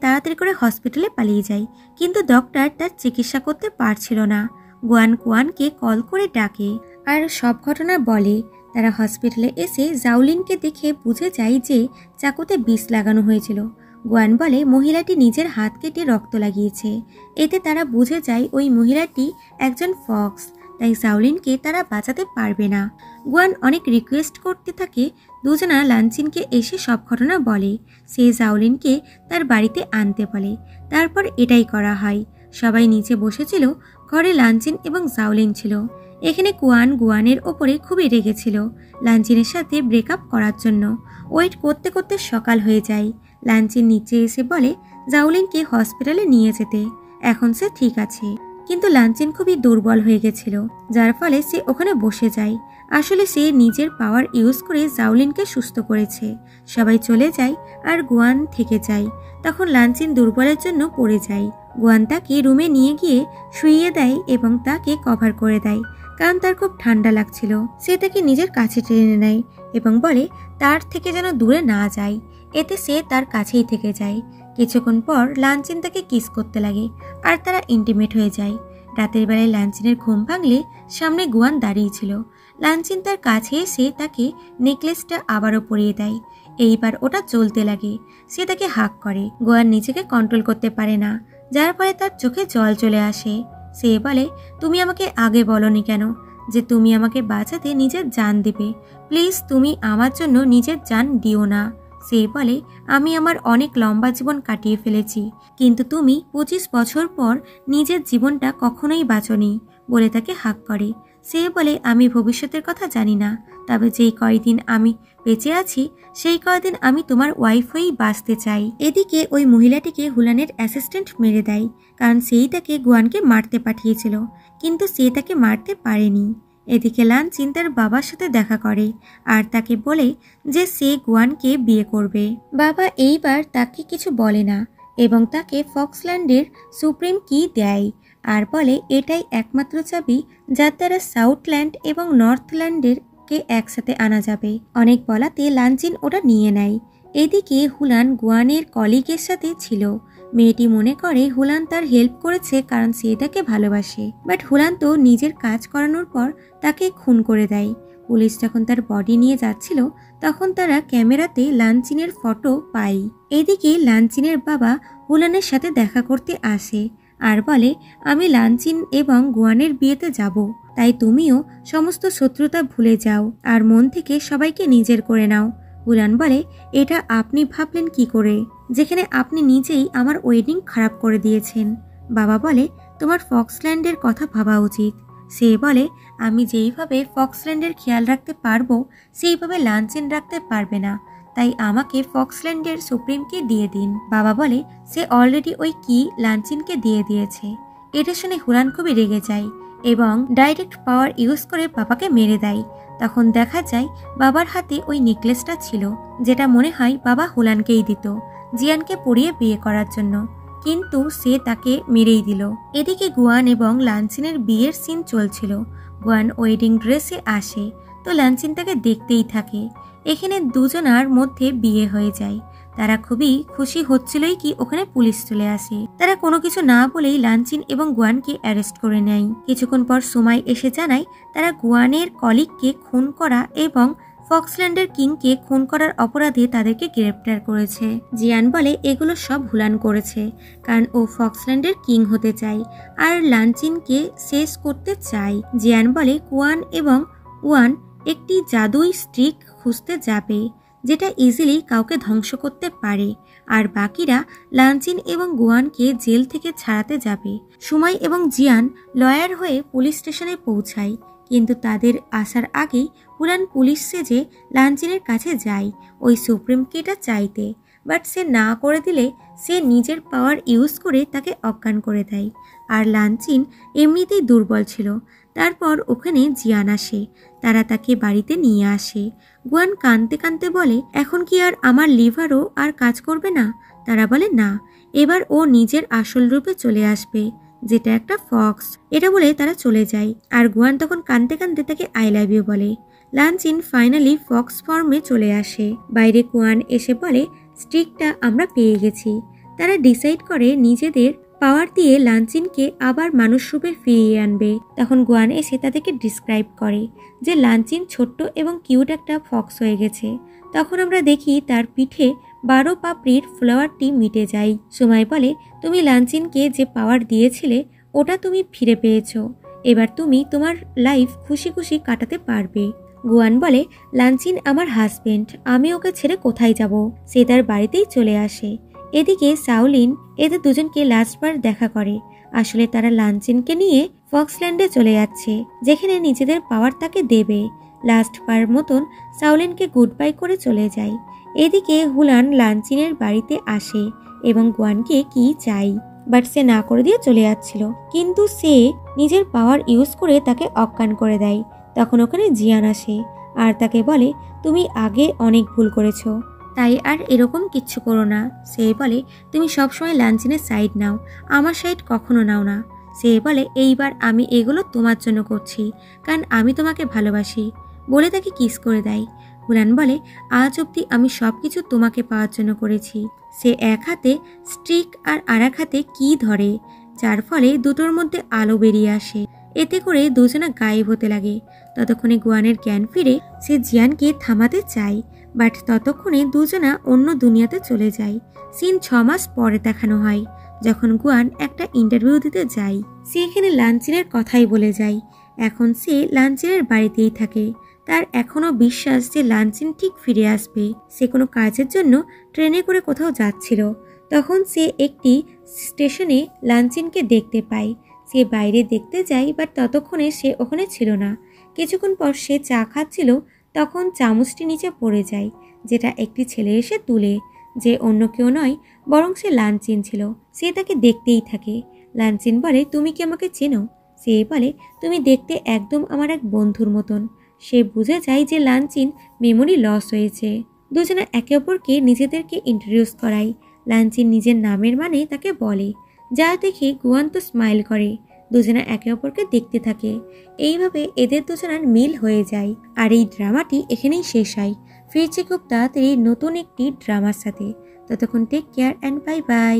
তাড়াতাড়ি করে হসপিটালে পালিয়ে যায়, কিন্তু ডক্টর তার চিকিৎসা করতে পারছিল না। গুয়ানকে কল করে ডাকে আর সব ঘটনা বলে। তারা হসপিটালে এসে জাওলিনকে দেখে বুঝে যায় যে চাকুতে বিষ লাগানো হয়েছিল। গুয়ান বলে মহিলাটি নিজের হাত কেটে রক্ত লাগিয়েছে। এতে তারা বুঝে যায় ওই মহিলাটি একজন ফক্স, তাই জাওলিনকে তারা বাঁচাতে পারবে না। গুয়ান অনেক রিকোয়েস্ট করতে থাকে। দুজনা লাঞ্চিনকে এসে সব ঘটনা বলে। সে জাওলিনকে তার বাড়িতে আনতে বলে। তারপর এটাই করা হয়। সবাই নিচে বসেছিল, ঘরে লাঞ্চিন এবং জাওলিন ছিল। এখানে গুয়ানের ওপরে খুবই রেগেছিল লাঞ্চিনের সাথে ব্রেকআপ করার জন্য। ওয়েট করতে করতে সকাল হয়ে যায়। লাঞ্চিন নিচে এসে বলে জাওলিনকে হসপিটালে নিয়ে যেতে, এখন সে ঠিক আছে। কিন্তু লাঞ্চিন খুবই দুর্বল হয়ে গেছিল, যার ফলে সে ওখানে বসে যায়। আসলে সে নিজের পাওয়ার ইউজ করে জাওলিনকে সুস্থ করেছে। সবাই চলে যায় আর গুয়ান থেকে যায়। তখন লাঞ্চিন দুর্বলের জন্য পড়ে যায়। গুয়ান তাকে রুমে নিয়ে গিয়ে শুইয়ে দেয় এবং তাকে কভার করে দেয়, কারণ তার খুব ঠান্ডা লাগছিল। সে তাকে নিজের কাছে টেনে নেয় এবং বলে তার থেকে যেন দূরে না যায়। এতে সে তার কাছেই থেকে যায়। কিছুক্ষণ পর লাঞ্চিন তাকে কিস করতে লাগে আর তারা ইন্টিমেট হয়ে যায়। রাতের বেলায় লাঞ্চিনের ঘুম ভাঙলে সামনে গুয়ান দাঁড়িয়েছিল। লাঞ্চিন তার কাছে এসে তাকে নেকলেসটা আবারও পরিয়ে দেয়। এইবার ওটা চলতে লাগে। সে তাকে হাক করে। গুয়ান নিজেকে কন্ট্রোল করতে পারে না, যার ফলে তার চোখে জল চলে আসে। সে বলে, তুমি আমাকে আগে বলনি কেন যে তুমি আমাকে বাঁচাতে নিজের জান দেবে? প্লিজ তুমি আমার জন্য নিজের জান দিও না। সে বলে, আমি আমার অনেক লম্বা জীবন কাটিয়ে ফেলেছি, কিন্তু তুমি 25 বছর পর নিজের জীবনটা কখনোই বাঁচনি বলে তাকে হাক করে। সে বলে, আমি ভবিষ্যতের কথা জানি না, তবে যেই কয়দিন আমি বেঁচে আছি সেই কয়দিন আমি তোমার ওয়াইফ হয়েই বাঁচতে চাই। এদিকে ওই মহিলাটিকে হুলানের অ্যাসিস্ট্যান্ট মেরে দেয়, কারণ সেই তাকে গুয়ানকে মারতে পাঠিয়েছিল, কিন্তু সে তাকে মারতে পারেনি। এদিকে লাঞ্চিন তার বাবার সাথে দেখা করে আর তাকে বলে যে সে গুয়ানকে বিয়ে করবে। বাবা এইবার তাকে কিছু বলে না এবং তাকে ফক্সল্যান্ডের সুপ্রিম কি দেয় আর বলে এটাই একমাত্র চাবি যার দ্বারা সাউথল্যান্ড এবং নর্থল্যান্ডের কে একসাথে আনা যাবে। অনেক বলাতে লাঞ্চিন ওটা নিয়ে নেয়। এদিকে হুলান গুয়ানের কলিগের সাথে ছিল। মেয়েটি মনে করে হুলান তার হেল্প করেছে কারণ সে তাকে ভালোবাসে, বাট হুলান তো নিজের কাজ করানোর পর তাকে খুন করে দেয়। পুলিশ যখন তার বডি নিয়ে যাচ্ছিল তখন তারা ক্যামেরাতে লাঞ্চিনের ফটো পায়। এদিকে লাঞ্চিনের বাবা হুলানের সাথে দেখা করতে আসে আর বলে, আমি লাঞ্চিন এবং গুয়ানের বিয়েতে যাব, তাই তুমিও সমস্ত শত্রুতা ভুলে যাও আর মন থেকে সবাইকে নিজের করে নাও। হুলান বলে, এটা আপনি ভাবলেন কি করে, যেখানে আপনি নিজেই আমার ওয়েডিং খারাপ করে দিয়েছেন। বাবা বলে, তোমার ফক্সল্যান্ডের কথা ভাবা উচিত। সে বলে, আমি যেইভাবে ফক্সল্যান্ডের খেয়াল রাখতে পারবো সেইভাবে লাঞ্চিন রাখতে পারবে না, তাই আমাকে ফক্সল্যান্ডের সুপ্রিমকে দিয়ে দিন। বাবা বলে, সে অলরেডি ওই কি লাঞ্চিনকে দিয়ে দিয়েছে। এটা শুনে হুলান খুবই রেগে যায় এবং ডাইরেক্ট পাওয়ার ইউজ করে বাবাকে মেরে দেয়। তখন দেখা যায় বাবার হাতে ওই নেকলেসটা ছিল, যেটা মনে হয় বাবা হুলানকেই দিত জিয়ানকে পরিয়ে বিয়ে করার জন্য, কিন্তু সে তাকে মেরেই দিল। এদিকে গুয়ান এবং লাঞ্চিনের বিয়ের সিন চলছিল। গুয়ান ওয়েডিং ড্রেসে আসে তো লাঞ্চিন তাকে দেখতেই থাকে। এখানে দুজনার মধ্যে বিয়ে হয়ে যায়। তারা খুবই খুশি হচ্ছিলই কি ওখানে পুলিশ চলে আসে। তারা কোনো কিছু না বলেই লাঞ্চিন এবং গুয়ানকে অ্যারেস্ট করে নেয়। কিছুক্ষণ পর সময় এসে জানায় তারা গুয়ানের কলিগকে খুন করা এবং ফক্সল্যান্ডের কিংকে খুন করার অপরাধে তাদেরকে গ্রেপ্তার করেছে। জিয়ান বলে এগুলো সব হুলান করেছে, কারণ ও ফক্সল্যান্ডের কিং হতে চায় আর লাঞ্চিনকে শেষ করতে চায়। জিয়ান বলে কুয়ান এবং ওয়ান একটি জাদুই স্ট্রিক খুঁজতে যাবে যেটা ইজিলি কাউকে ধ্বংস করতে পারে, আর বাকিরা লাঞ্চিন এবং গুয়ানকে জেল থেকে ছাড়াতে যাবে। সুমাই এবং জিয়ান লয়ার হয়ে পুলিশ স্টেশনে পৌঁছায়, কিন্তু তাদের আসার আগেই হুলান পুলিশ সেজে লাঞ্চিনের কাছে যায় ওই সুপ্রিম কিটা চাইতে, বাট সে না করে দিলে সে নিজের পাওয়ার ইউজ করে তাকে অজ্ঞান করে দেয়। আর লাঞ্চিন এমনিতেই দুর্বল ছিল। তারপর ওখানে জিয়ান আসে, তারা তাকে বাড়িতে নিয়ে আসে। গুয়ান কাঁদতে কাঁদতে বলে, এখন কি আর আমার লিভারও আর কাজ করবে না? তারা বলে না, এবার ও নিজের আসল রূপে চলে আসবে, যেটা একটা ফক্স। এটা বলে তারা চলে যায় আর গুয়ান তখন কাঁদতে কাঁদতে তাকে আই লাভ ইউ বলে। লাঞ্চিন ফাইনালি ফক্স ফর্মে চলে আসে। বাইরে গুয়ান এসে বলে, স্টিকটা আমরা পেয়ে গেছি। তারা ডিসাইড করে নিজেদের পাওয়ার দিয়ে লাঞ্চিনকে আবার মানুষ রূপে ফিরিয়ে আনবে। তখন গুয়ান এসে তাদেরকে ডিসক্রাইব করে যে লাঞ্চিন ছোট্ট এবং কিউট একটা ফক্স হয়ে গেছে। তখন আমরা দেখি তার পিঠে 12 পাপড়ির ফ্লাওয়ারটি মিটে যায়। সময় বলে, তুমি লাঞ্চিনকে যে পাওয়ার দিয়েছিলে ওটা তুমি ফিরে পেয়েছো, এবার তুমি তোমার লাইফ খুশি খুশি কাটাতে পারবে। গুয়ান বলে, লাঞ্চিন আমার হাজবেন্ড, আমি ওকে ছেড়ে কোথায় যাব? সে তার বাড়িতেই চলে আসে। এদিকে সাউলিন এদের দুজনকে লাস্টবার দেখা করে। আসলে তারা লাঞ্চিনকে নিয়ে ফক্সল্যান্ডে চলে যাচ্ছে, যেখানে নিজেদের পাওয়ার তাকে দেবে। লাস্টবার মতন সাউলিনকে গুড বাই করে চলে যায়। এদিকে হুলান লাঞ্চিনের বাড়িতে আসে এবং গুয়ানকে কি চাই। বাট সে না করে দিয়ে চলে যাচ্ছিল, কিন্তু সে নিজের পাওয়ার ইউজ করে তাকে অজ্ঞান করে দেয়। তখন ওখানে জিয়ান আসে আর তাকে বলে, তুমি আগে অনেক ভুল করেছো, তাই আর এরকম কিচ্ছু করো না। সে বলে, তুমি সবসময় লাঞ্চিনের সাইড নাও, আমার সাইড কখনো নাও না। সে বলে, এইবার আমি এগুলো তোমার জন্য করছি, কারণ আমি তোমাকে ভালোবাসি, বলে তাকে কিস করে দেয়। হুরান বলে, আজ অবধি আমি সব কিছু তোমাকে পাওয়ার জন্য করেছি। সে এক হাতে স্ট্রিক আর আরেক হাতে কি ধরে, যার ফলে দুটোর মধ্যে আলো বেরিয়ে আসে। এতে করে দুজনা গায়েব হতে লাগে। ততক্ষণে গুয়ানের জ্ঞান ফিরে সে জিয়ানকে থামাতে চায়, বাট ততক্ষণে দুজনা অন্য দুনিয়াতে চলে যায়। সিন 6 মাস পরে দেখানো হয়, যখন গুয়ান একটা ইন্টারভিউ দিতে যায়। সে এখানে লাঞ্চিনের কথাই বলে যায়। এখন সে লাঞ্চিনের বাড়িতেই থাকে। তার এখনও বিশ্বাস যে লাঞ্চিন ঠিক ফিরে আসবে। সে কোনো কাজের জন্য ট্রেনে করে কোথাও যাচ্ছিল, তখন সে একটি স্টেশনে লাঞ্চিনকে দেখতে পায়। সে বাইরে দেখতে যায়, বাট ততক্ষণে সে ওখানে ছিল না। কিছুক্ষণ পর সে চা খাচ্ছিল, তখন চামচটি নিচে পড়ে যায়, যেটা একটি ছেলে এসে তুলে, যে অন্য কেউ নয় বরং সে লাঞ্চিন ছিল। সে তাকে দেখতেই থাকে। লাঞ্চিন বলে, তুমি কি আমাকে চেনো? সে বলে, তুমি দেখতে একদম আমার এক বন্ধুর মতন। সে বুঝে যায় যে লাঞ্চিন মেমোরি লস হয়েছে। দুজনে একে অপরকে নিজেদেরকে ইন্ট্রোডিউস করায়। লাঞ্চিন নিজের নামের মানে তাকে বলে, যা দেখে গুয়ান তো স্মাইল করে। দুজনে একে অপরকে দেখতে থাকে। এইভাবে এদের দুজনার মিল হয়ে যায়। আর এই ড্রামাটি এখানেই শেষ হয়। ফিরছে খুব তাড়াতাড়ি নতুন একটি ড্রামার সাথে। ততক্ষণ take care and bye by.